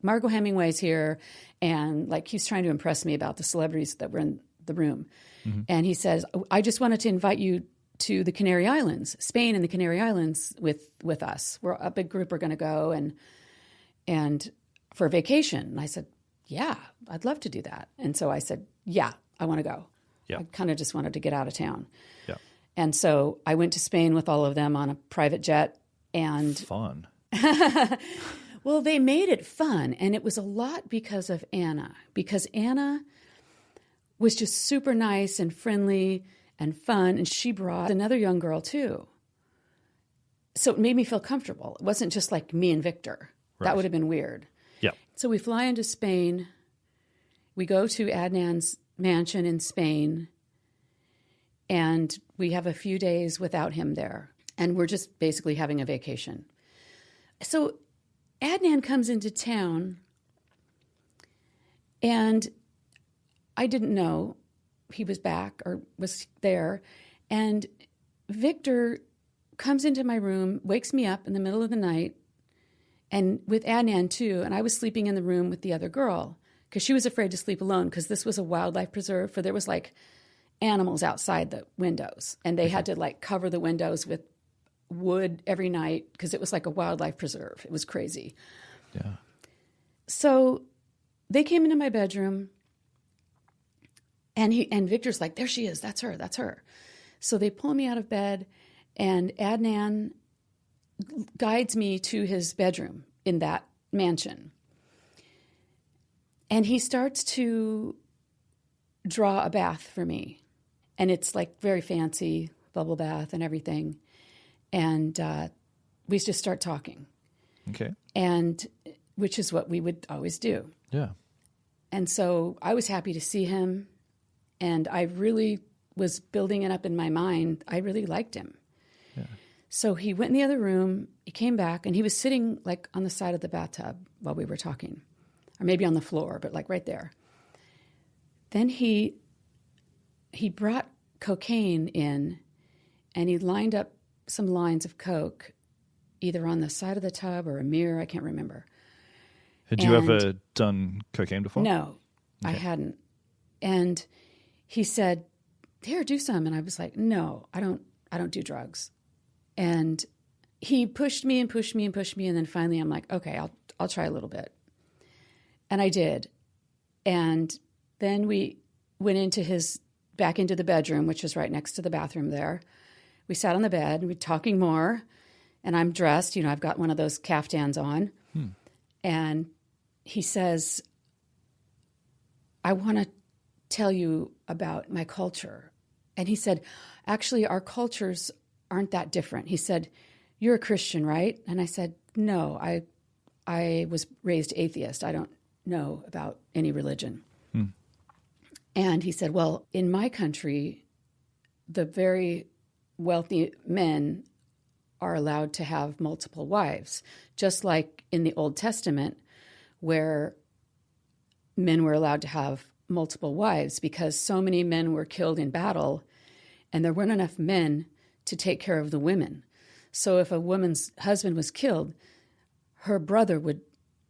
Speaker 3: Margot Hemingway's here." And like he's trying to impress me about the celebrities that were in the room. Mm-hmm. And he says, "I just wanted to invite you to the Canary Islands, Spain and the Canary Islands with us. We're a big group. We're going to go and for a vacation." And I said, "Yeah, I'd love to do that." And so I said, "Yeah, I want to go." Yeah. I kind of just wanted to get out of town. Yeah. And so I went to Spain with all of them on a private jet. And
Speaker 4: fun.
Speaker 3: Well, they made it fun. And it was a lot because of Anna. Because Anna was just super nice and friendly and fun. And she brought another young girl too. So it made me feel comfortable. It wasn't just like me and Victor. Right. That would have been weird. Yeah. So we fly into Spain. We go to Adnan's mansion in Spain. And we have a few days without him there. And we're just basically having a vacation. So Adnan comes into town. And I didn't know he was back or was there. And Victor comes into my room, wakes me up in the middle of the night, and with Adnan too. And I was sleeping in the room with the other girl because she was afraid to sleep alone because this was a wildlife preserve. For there was like animals outside the windows, and they had to like cover the windows with wood every night because it was like a wildlife preserve. It was crazy. Yeah. So they came into my bedroom, and Victor's like, "There she is. That's her. That's her." So they pull me out of bed, and Adnan guides me to his bedroom in that mansion. And he starts to draw a bath for me. And it's like very fancy, bubble bath and everything. And we just start talking. Okay. And which is what we would always do. Yeah. And so I was happy to see him. And I really was building it up in my mind. I really liked him. Yeah. So he went in the other room, he came back, and he was sitting like on the side of the bathtub while we were talking, or maybe on the floor, but like right there. Then he brought cocaine in, and he lined up some lines of coke, either on the side of the tub or a mirror, I can't remember.
Speaker 4: Had you ever done cocaine before?
Speaker 3: No, okay. I hadn't. And he said, "Here, do some." And I was like, "No, I don't do drugs." And he pushed me and pushed me and pushed me. And then finally I'm like, "Okay, I'll try a little bit." And I did. And then we went back into the bedroom, which was right next to the bathroom there. We sat on the bed and we're talking more. And I'm dressed, I've got one of those caftans on. And he says, "I want to tell you about my culture." And he said, "Actually, our cultures aren't that different." He said, "You're a Christian, right?" And I said, "No, I was raised atheist. I don't know about any religion." And he said, "Well, in my country, the very wealthy men are allowed to have multiple wives, just like in the Old Testament, where men were allowed to have multiple wives because so many men were killed in battle and there weren't enough men to take care of the women. So if a woman's husband was killed, her brother would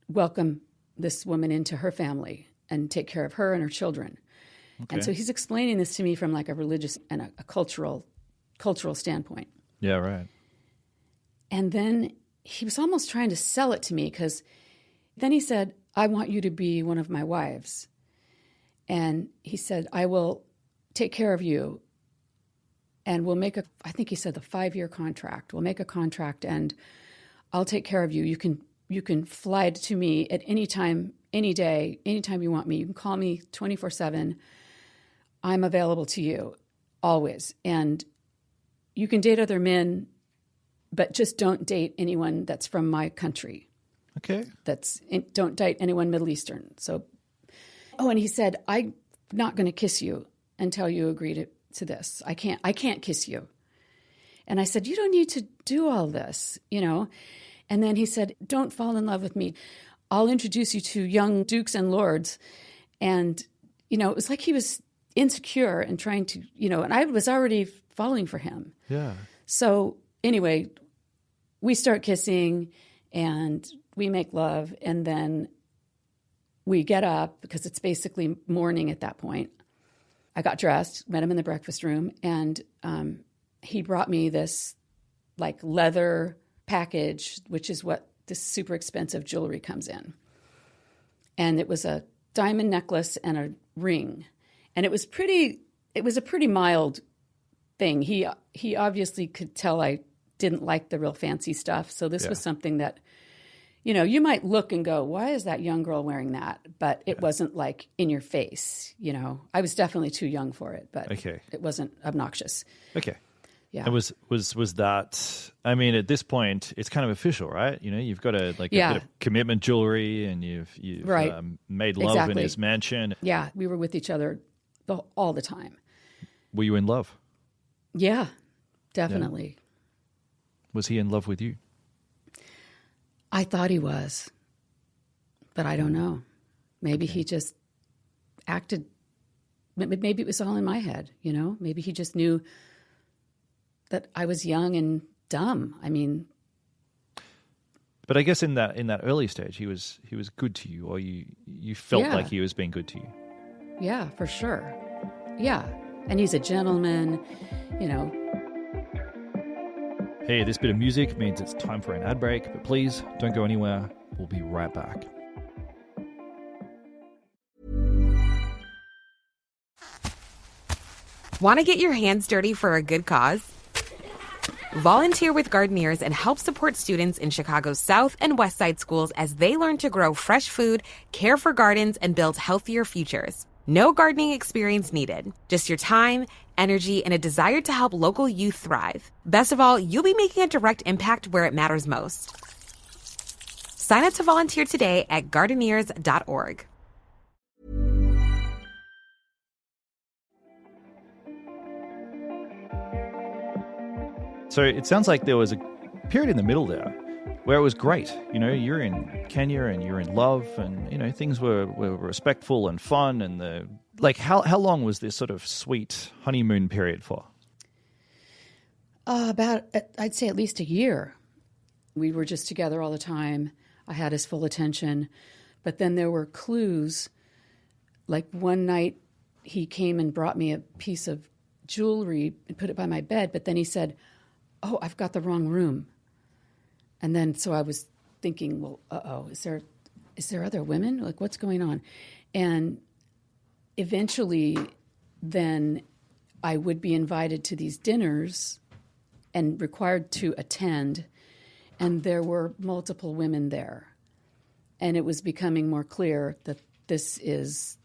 Speaker 3: welcome this woman into her family and take care of her and her children." Okay. And so he's explaining this to me from like a religious and a cultural standpoint.
Speaker 4: Yeah, right.
Speaker 3: And then he was almost trying to sell it to me because then he said, "I want you to be one of my wives." And he said, "I will take care of you. And we'll make I think he said the 5-year contract. We'll make a contract and I'll take care of you. You can fly to me at any time, any day, anytime you want me. You can call me 24/7. I'm available to you always. And you can date other men, but just don't date anyone that's from my country.
Speaker 4: Okay.
Speaker 3: Don't date anyone Middle Eastern. So, and he said, I'm not going to kiss you until you agree to this. I can't kiss you. And I said, you don't need to do all this, And then he said, don't fall in love with me. I'll introduce you to young dukes and lords. And, it was like he was insecure and trying to, and I was already falling for him.
Speaker 4: Yeah.
Speaker 3: So anyway, we start kissing and we make love, and then we get up because it's basically morning at that point. I got dressed, met him in the breakfast room, and he brought me this like leather package, which is what this super expensive jewelry comes in. And it was a diamond necklace and a ring. And it was a pretty mild thing. He obviously could tell I didn't like the real fancy stuff. So this was something that, you might look and go, why is that young girl wearing that? But it wasn't like in your face, I was definitely too young for it, but it wasn't obnoxious.
Speaker 4: Okay.
Speaker 3: Yeah.
Speaker 4: And was that, I mean, at this point, it's kind of official, right? You've got a bit of commitment jewelry, and you've
Speaker 3: right.
Speaker 4: Made love in his mansion.
Speaker 3: Yeah, we were with each other all the time.
Speaker 4: Were you in love?
Speaker 3: Yeah, definitely.
Speaker 4: Yeah. Was he in love with you?
Speaker 3: I thought he was, but I don't know. Maybe he just acted, maybe it was all in my head, Maybe he just knew that I was young and dumb. I mean,
Speaker 4: but I guess in that early stage, he was good to you, or you felt like he was being good to you.
Speaker 3: Yeah, for sure. Yeah, and he's a gentleman,
Speaker 4: Hey, this bit of music means it's time for an ad break, but please don't go anywhere. We'll be right back.
Speaker 1: Want to get your hands dirty for a good cause? Volunteer with Gardeneers and help support students in Chicago's South and West Side schools as they learn to grow fresh food, care for gardens, and build healthier futures. No gardening experience needed, just your time, energy, and a desire to help local youth thrive. Best of all, you'll be making a direct impact where it matters most. Sign up to volunteer today at Gardeneers.org.
Speaker 4: So it sounds like there was a period in the middle there where it was great. You're in Kenya and you're in love, and things were respectful and fun. And how long was this sort of sweet honeymoon period for?
Speaker 3: About, I'd say at least a year. We were just together all the time. I had his full attention, but then there were clues. Like one night, he came and brought me a piece of jewelry and put it by my bed. But then he said, "Oh, I've got the wrong room." And then, so I was thinking, well, is there other women? Like, what's going on? And eventually, then I would be invited to these dinners and required to attend, and there were multiple women there. And it was becoming more clear that this is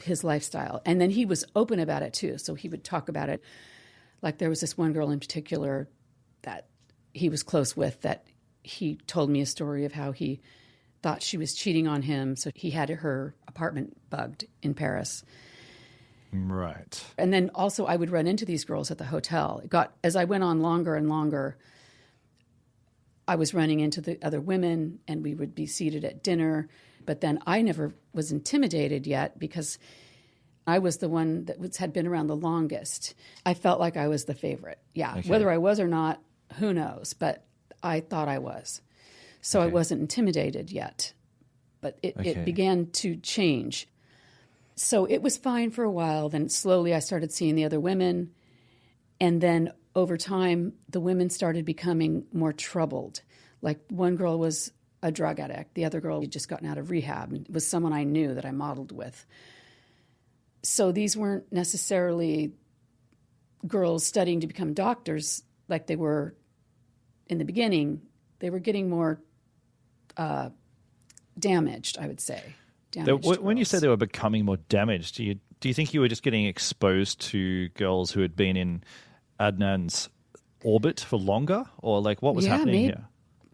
Speaker 3: his lifestyle. And then he was open about it, too. So he would talk about it. Like, there was this one girl in particular that he was close with, that he told me a story of how he thought she was cheating on him, so he had her apartment bugged in Paris.
Speaker 4: Right.
Speaker 3: And then also I would run into these girls at the hotel. As I went on longer and longer, I was running into the other women, and we would be seated at dinner. But then I never was intimidated yet, because I was the one that had been around the longest. I felt like I was the favorite. Yeah. Okay. Whether I was or not, who knows? But I thought I was. So I wasn't intimidated yet. But it began to change. So it was fine for a while. Then slowly I started seeing the other women. And then over time, the women started becoming more troubled. Like, one girl was a drug addict. The other girl had just gotten out of rehab, and was someone I knew that I modeled with. So these weren't necessarily girls studying to become doctors like they were in the beginning. They were getting more damaged, I would say.
Speaker 4: When you say they were becoming more damaged, Do you think you were just getting exposed to girls who had been in Adnan's orbit for longer? Or like what was happening here?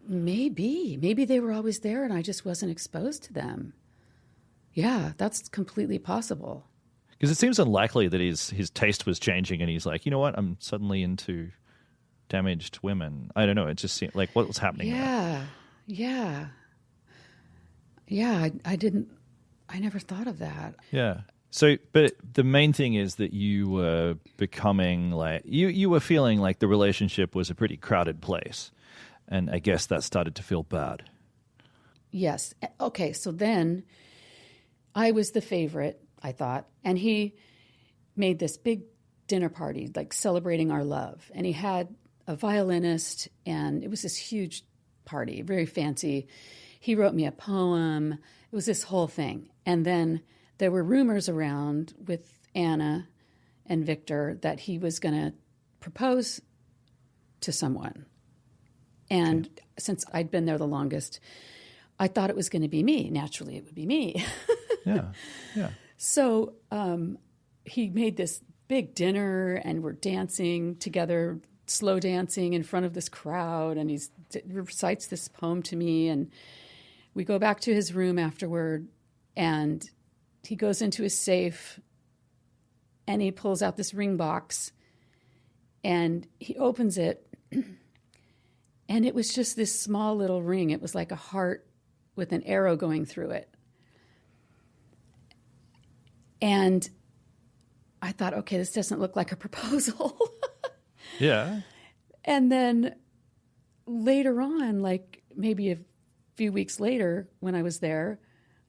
Speaker 3: Maybe they were always there and I just wasn't exposed to them. Yeah, that's completely possible.
Speaker 4: Because it seems unlikely that his taste was changing and he's like, you know what, I'm suddenly into damaged women. I don't know. It just seemed like what was happening there?
Speaker 3: Yeah. I never thought of that.
Speaker 4: Yeah. So, but the main thing is that you were becoming like, you were feeling like the relationship was a pretty crowded place. And I guess that started to feel bad.
Speaker 3: Yes. Okay, so then I was the favorite, I thought. And he made this big dinner party, like celebrating our love. And he had a violinist, and it was this huge party, very fancy. He wrote me a poem. It was this whole thing. And then there were rumors around with Anna and Victor that he was going to propose to someone. And since I'd been there the longest, I thought it was going to be me. Naturally, it would be me.
Speaker 4: Yeah.
Speaker 3: So he made this big dinner, and we're dancing together, slow dancing in front of this crowd, and he recites this poem to me, and we go back to his room afterward, and he goes into his safe, and he pulls out this ring box, and he opens it, and it was just this small little ring. It was like a heart with an arrow going through it. And I thought, okay, this doesn't look like a proposal.
Speaker 4: Yeah.
Speaker 3: And then later on, like maybe a few weeks later when I was there,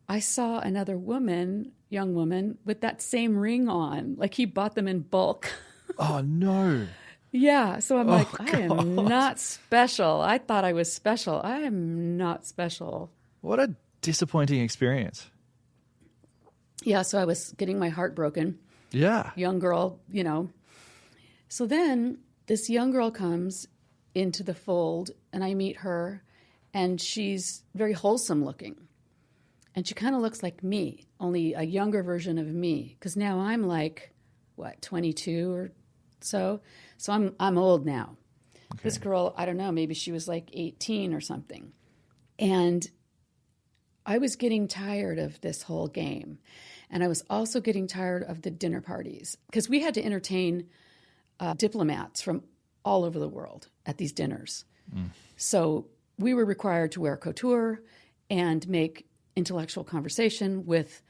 Speaker 3: I saw another woman, young woman, with that same ring on. Like he bought them in bulk.
Speaker 4: Oh, no.
Speaker 3: Yeah. So I'm like,
Speaker 4: God.
Speaker 3: I am not special. I thought I was special. I am not special.
Speaker 4: What a disappointing experience.
Speaker 3: Yeah. So I was getting my heart broken.
Speaker 4: Yeah.
Speaker 3: Young girl, you know. So then this young girl comes into the fold, and I meet her, and she's very wholesome looking. And she kind of looks like me, only a younger version of me. Because now I'm like, 22 or so? So I'm old now. Okay. This girl, I don't know, maybe she was like 18 or something. And I was getting tired of this whole game. And I was also getting tired of the dinner parties. Because we had to entertain diplomats from all over the world at these dinners. So we were required to wear couture and make intellectual conversation with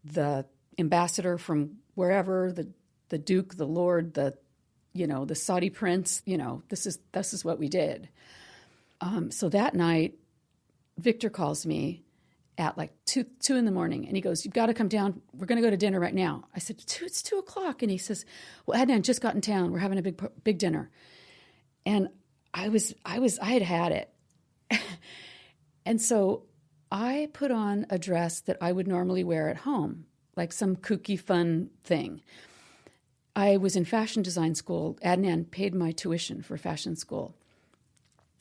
Speaker 3: the ambassador from wherever, the duke, the lord, the Saudi prince. This is what we did. So that night, Victor calls me at like 2 in the morning, and he goes, "You've got to come down. We're going to go to dinner right now." I said, "It's 2 o'clock." And he says, "Well, Adnan just got in town. We're having a big dinner." And I had it. And so I put on a dress that I would normally wear at home, like some kooky fun thing. I was in fashion design school. Adnan paid my tuition for fashion school.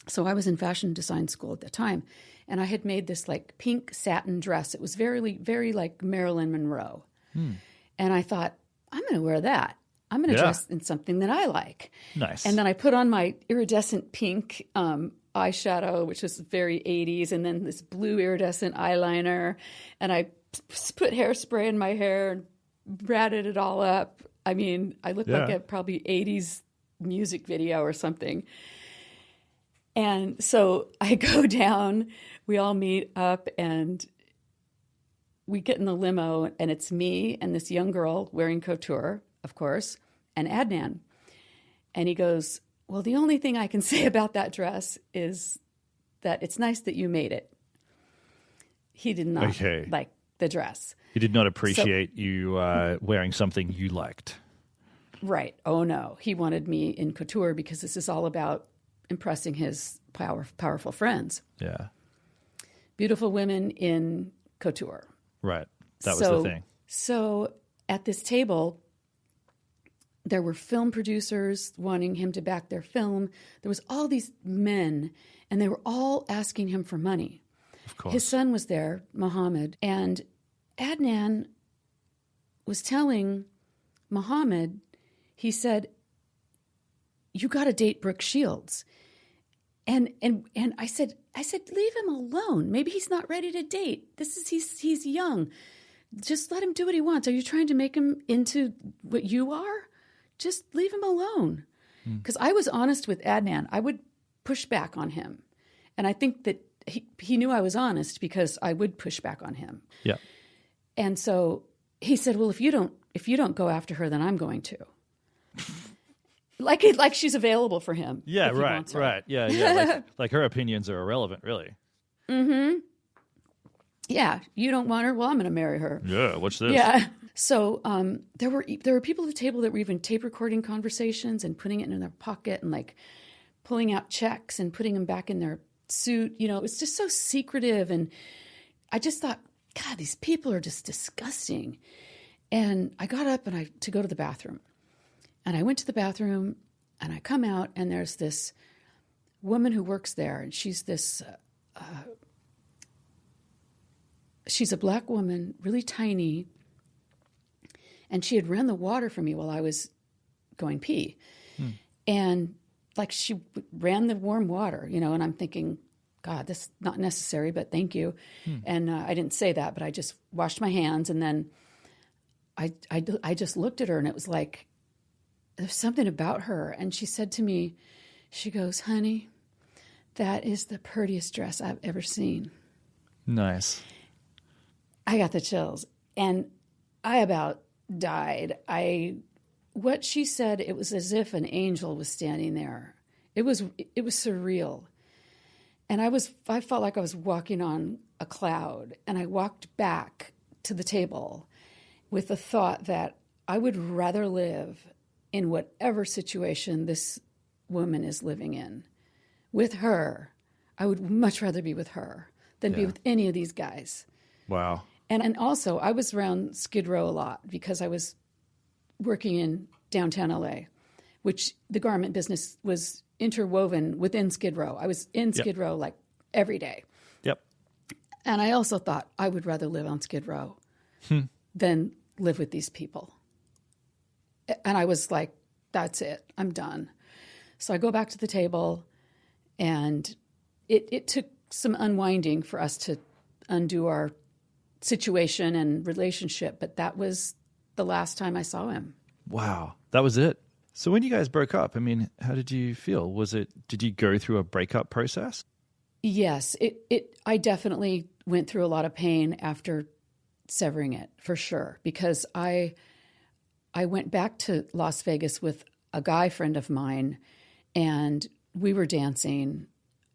Speaker 3: So I was in fashion design school at the time. And I had made this like pink satin dress. It was very, very like Marilyn Monroe. And I thought, I'm going to wear that. I'm going to dress in something that I like.
Speaker 4: Nice.
Speaker 3: And then I put on my iridescent pink eyeshadow, which was very 80s, and then this blue iridescent eyeliner. And I put hairspray in my hair and ratted it all up. I mean, I looked like a probably 80s music video or something. And so I go down, we all meet up, and we get in the limo, and it's me and this young girl wearing couture, of course, and Adnan. And he goes, "Well, the only thing I can say about that dress is that it's nice that you made it." He did not like the dress.
Speaker 4: He did not appreciate you wearing something you liked.
Speaker 3: Right. Oh, no. He wanted me in couture because this is all about impressing his powerful friends.
Speaker 4: Yeah.
Speaker 3: Beautiful women in couture.
Speaker 4: Right. That was the thing.
Speaker 3: So at this table, there were film producers wanting him to back their film. There was all these men, and they were all asking him for money.
Speaker 4: Of course.
Speaker 3: His son was there, Mohammed, and Adnan was telling Muhammad, he said, "You got to date Brooke Shields." And I said, leave him alone. Maybe he's not ready to date. He's young. Just let him do what he wants. Are you trying to make him into what you are? Just leave him alone. Because I was honest with Adnan. I would push back on him. And I think that he knew I was honest because I would push back on him.
Speaker 4: Yeah.
Speaker 3: And so he said, well, if you don't go after her, then I'm going to. Like she's available for him.
Speaker 4: Yeah, right. Yeah. Like her opinions are irrelevant, really.
Speaker 3: Mm-hmm. Yeah, you don't want her? Well, I'm going to marry her.
Speaker 4: Yeah, what's this?
Speaker 3: Yeah. So there were people at the table that were even tape recording conversations and putting it in their pocket and like pulling out checks and putting them back in their suit. You know, it's just so secretive. And I just thought, God, these people are just disgusting. And I got up to go to the bathroom. And I went to the bathroom and I come out and there's this woman who works there. And she's she's a black woman, really tiny. And she had run the water for me while I was going pee. And like she ran the warm water, you know, and I'm thinking, God, this is not necessary, but thank you. And I didn't say that, but I just washed my hands. And then I just looked at her and it was like, there's something about her. And she said to me, she goes, honey, that is the prettiest dress I've ever seen.
Speaker 4: Nice.
Speaker 3: I got the chills. And I about died. What she said, it was as if an angel was standing there. It was surreal. And I felt like I was walking on a cloud. And I walked back to the table with the thought that I would rather live in whatever situation this woman is living in. With her, I would much rather be with her than be with any of these guys.
Speaker 4: Wow.
Speaker 3: And also, I was around Skid Row a lot because I was working in downtown LA, which the garment business was interwoven within Skid Row. I was in Skid Row like every day.
Speaker 4: Yep.
Speaker 3: And I also thought I would rather live on Skid Row than live with these people. And I was like, that's it. I'm done. So I go back to the table, and it took some unwinding for us to undo our situation and relationship, but that was the last time I saw him.
Speaker 4: Wow. That was it. So when you guys broke up, I mean, how did you feel? Did you go through a breakup process?
Speaker 3: Yes, I definitely went through a lot of pain after severing it, for sure, because I went back to Las Vegas with a guy friend of mine, and we were dancing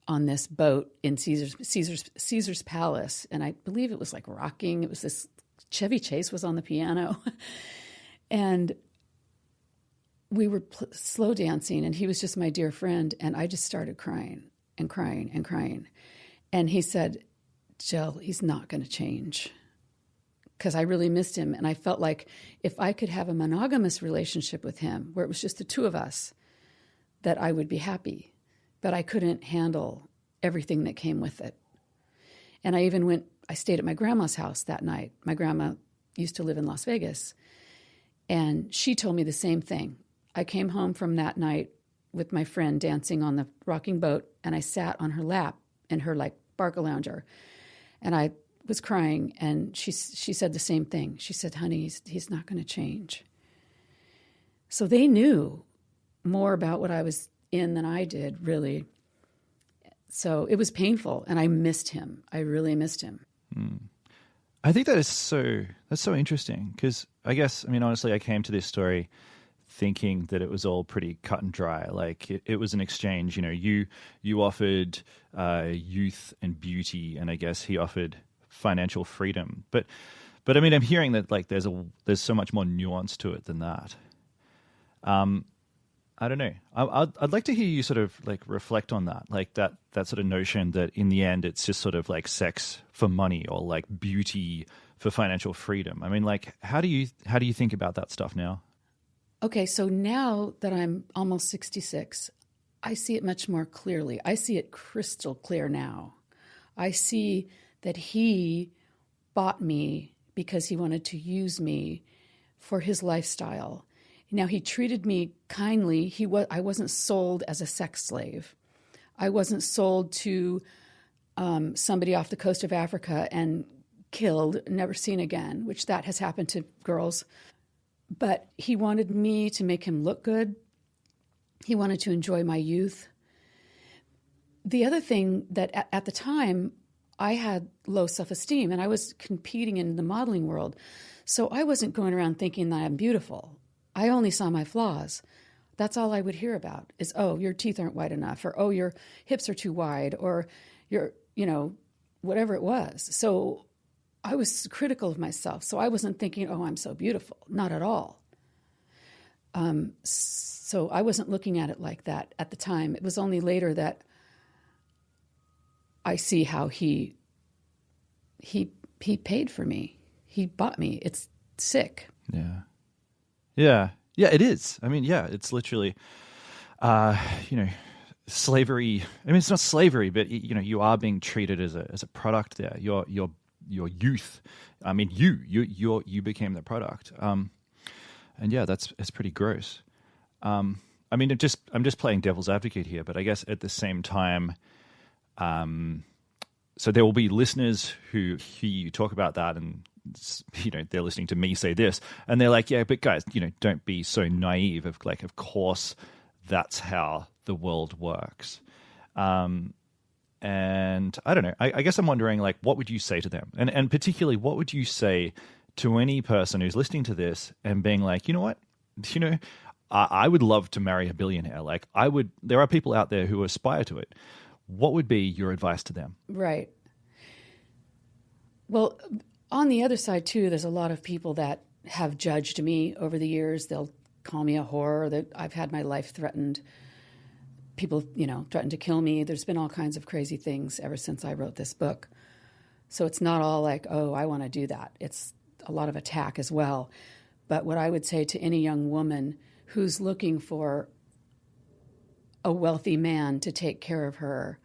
Speaker 3: on this boat in Caesar's Palace, and I believe it was like rocking. It was this Chevy Chase was on the piano, and we were slow dancing, and he was just my dear friend, and I just started crying and crying and crying, and he said, "Jill, he's not going to change." Because I really missed him. And I felt like if I could have a monogamous relationship with him, where it was just the two of us, that I would be happy. But I couldn't handle everything that came with it. And I stayed at my grandma's house that night. My grandma used to live in Las Vegas. And she told me the same thing. I came home from that night with my friend dancing on the rocking boat, and I sat on her lap in her like Barca lounger. And I was crying, and she said the same thing. She said, honey, he's not going to change. So they knew more about what I was in than I did, really. So it was painful, and I missed him. I really missed him.
Speaker 4: I think that's so interesting, because I guess, I mean, honestly, I came to this story thinking that it was all pretty cut and dry. Like it was an exchange. You know, you offered youth and beauty, and I guess he offered financial freedom. But I mean, I'm hearing that like there's so much more nuance to it than that. I don't know. I'd like to hear you sort of like reflect on that, like that sort of notion that in the end it's just sort of like sex for money or like beauty for financial freedom. I mean, like how do you think about that stuff now?
Speaker 3: Okay, so now that I'm almost 66, I see it much more clearly. I see it crystal clear now. I see that he bought me because he wanted to use me for his lifestyle. Now, he treated me kindly. I wasn't sold as a sex slave. I wasn't sold to somebody off the coast of Africa and killed, never seen again, which that has happened to girls. But he wanted me to make him look good. He wanted to enjoy my youth. The other thing that at the time, I had low self-esteem, and I was competing in the modeling world. So I wasn't going around thinking that I'm beautiful. I only saw my flaws. That's all I would hear about is, oh, your teeth aren't wide enough, or, oh, your hips are too wide, or your, whatever it was. So I was critical of myself. So I wasn't thinking, oh, I'm so beautiful. Not at all. So I wasn't looking at it like that at the time. It was only later that I see how he paid for me. He bought me. It's sick.
Speaker 4: Yeah, it is. I mean, yeah, it's literally, slavery. I mean, it's not slavery, but you are being treated as a product there. Your youth. I mean, you became the product. And yeah, it's pretty gross. I mean, I'm just playing devil's advocate here, but I guess at the same time, so there will be listeners who hear you talk about that, and they're listening to me say this, and they're like, yeah, but guys, don't be so naive. Of course, that's how the world works. And I don't know. I guess I'm wondering, what would you say to them, and particularly, what would you say to any person who's listening to this and being like, you know what, I would love to marry a billionaire. There are people out there who aspire to it. What would be your advice to them?
Speaker 3: Right. Well, on the other side, too, there's a lot of people that have judged me over the years. They'll call me a whore, that I've had my life threatened. People, threatened to kill me. There's been all kinds of crazy things ever since I wrote this book. So it's not all like, oh, I want to do that. It's a lot of attack as well. But what I would say to any young woman who's looking for a wealthy man to take care of her,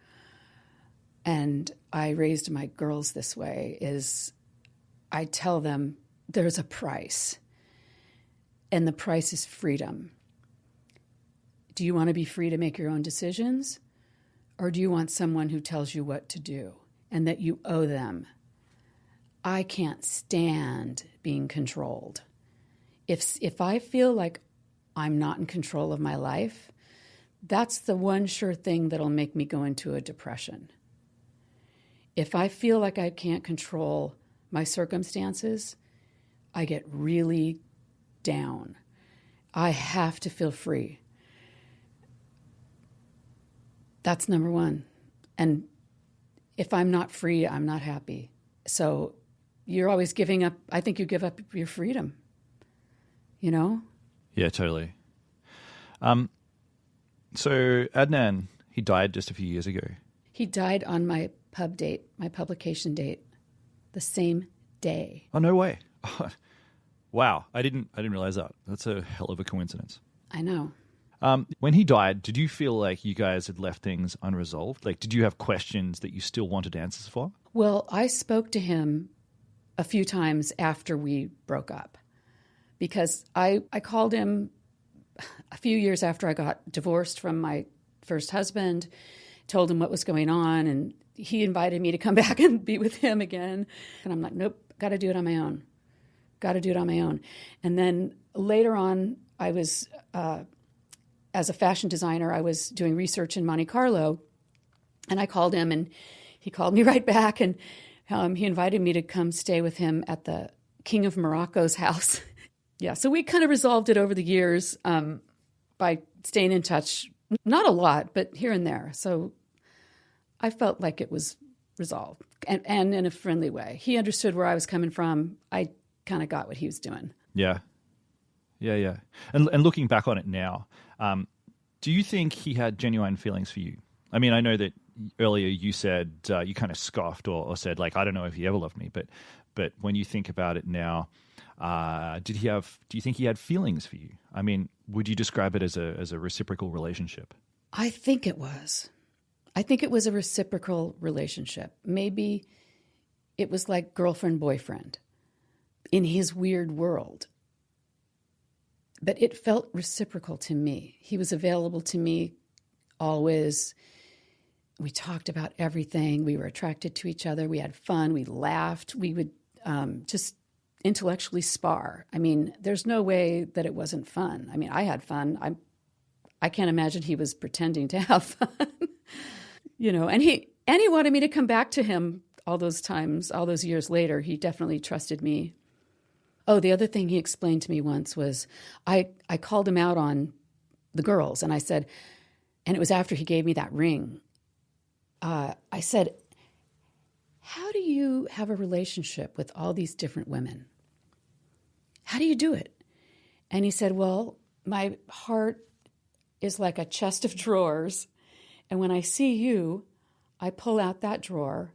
Speaker 3: and I raised my girls this way, is I tell them there's a price, and the price is freedom. Do you want to be free to make your own decisions, or do you want someone who tells you what to do and that you owe them? I can't stand being controlled. If I feel like I'm not in control of my life, that's the one sure thing that'll make me go into a depression. If I feel like I can't control my circumstances, I get really down. I have to feel free. That's number one. And if I'm not free, I'm not happy. So you're always giving up. I think you give up your freedom,
Speaker 4: Yeah, totally. So Adnan, he died just a few years ago.
Speaker 3: He died on my pub date, my publication date, the same day.
Speaker 4: Oh, no way. Wow. I didn't realize that. That's a hell of a coincidence.
Speaker 3: I know.
Speaker 4: When he died, did you feel like you guys had left things unresolved? Did you have questions that you still wanted answers for?
Speaker 3: Well, I spoke to him a few times after we broke up, because I called him a few years after I got divorced from my first husband, told him what was going on, and he invited me to come back and be with him again. And I'm like, nope, got to do it on my own. And then later on, I was, as a fashion designer, I was doing research in Monte Carlo, and I called him, and he called me right back, and he invited me to come stay with him at the King of Morocco's house. Yeah, so we kind of resolved it over the years by staying in touch. Not a lot, but here and there. So I felt like it was resolved, and in a friendly way. He understood where I was coming from. I kind of got what he was doing.
Speaker 4: Yeah. And looking back on it now, do you think he had genuine feelings for you? I mean, I know that earlier you said you kind of scoffed or said, I don't know if he ever loved me, but when you think about it now, do you think he had feelings for you? I mean, would you describe it as a reciprocal relationship?
Speaker 3: I think it was. I think it was a reciprocal relationship. Maybe it was like girlfriend, boyfriend in his weird world. But it felt reciprocal to me. He was available to me always. We talked about everything. We were attracted to each other. We had fun. We laughed. We would just intellectually spar. I mean, there's no way that it wasn't fun. I mean, I had fun. I can't imagine he was pretending to have fun. And he wanted me to come back to him all those times, all those years later. He definitely trusted me. Oh, the other thing he explained to me once was I called him out on the girls, and I said, and it was after he gave me that ring. I said, how do you have a relationship with all these different women? How do you do it? And he said, well, my heart is like a chest of drawers. And when I see you, I pull out that drawer.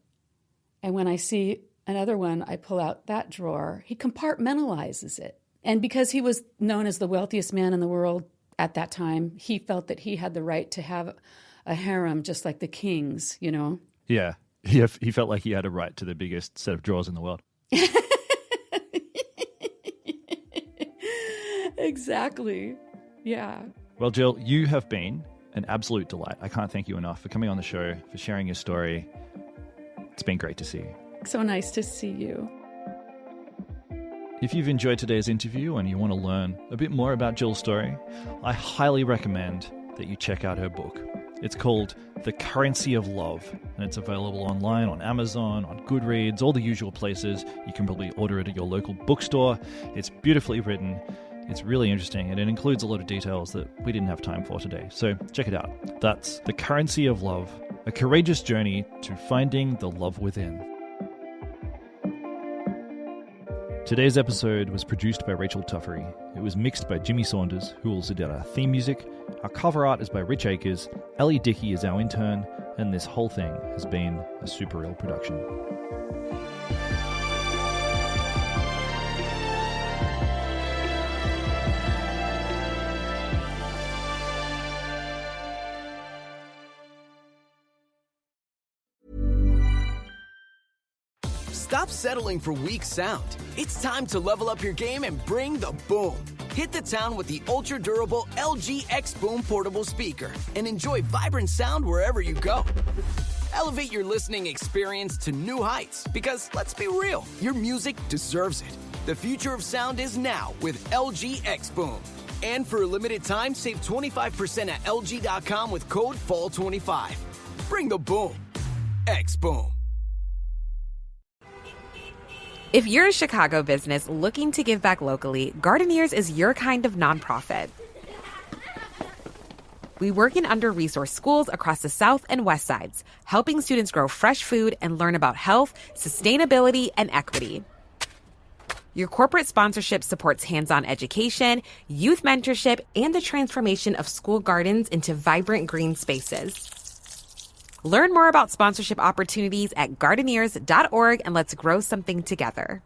Speaker 3: And when I see another one, I pull out that drawer. He compartmentalizes it. And because he was known as the wealthiest man in the world at that time, he felt that he had the right to have a harem just like the kings,
Speaker 4: Yeah. He felt like he had a right to the biggest set of drawers in the world.
Speaker 3: Exactly. Yeah.
Speaker 4: Well, Jill, you have been an absolute delight. I can't thank you enough for coming on the show, for sharing your story. It's been great to see you.
Speaker 3: So nice to see you.
Speaker 4: If you've enjoyed today's interview and you want to learn a bit more about Jill's story, I highly recommend that you check out her book. It's called The Currency of Love, and it's available online on Amazon, on Goodreads, all the usual places. You can probably order it at your local bookstore. It's beautifully written. It's really interesting, and it includes a lot of details that we didn't have time for today. So check it out. That's The Currency of Love, a courageous journey to finding the love within. Today's episode was produced by Rachel Tuffery. It was mixed by Jimmy Saunders, who also did our theme music. Our cover art is by Rich Akers. Ellie Dickey is our intern, and this whole thing has been a Super Real production.
Speaker 2: Stop settling for weak sound. It's time to level up your game and bring the boom. Hit the town with the ultra-durable LG X Boom portable speaker and enjoy vibrant sound wherever you go. Elevate your listening experience to new heights because, let's be real, your music deserves it. The future of sound is now with LG X Boom. And for a limited time, save 25% at LG.com with code FALL25. Bring the boom. X Boom.
Speaker 1: If you're a Chicago business looking to give back locally, Gardeneers is your kind of nonprofit. We work in under-resourced schools across the South and West Sides, helping students grow fresh food and learn about health, sustainability, and equity. Your corporate sponsorship supports hands-on education, youth mentorship, and the transformation of school gardens into vibrant green spaces. Learn more about sponsorship opportunities at Gardeneers.org, and let's grow something together.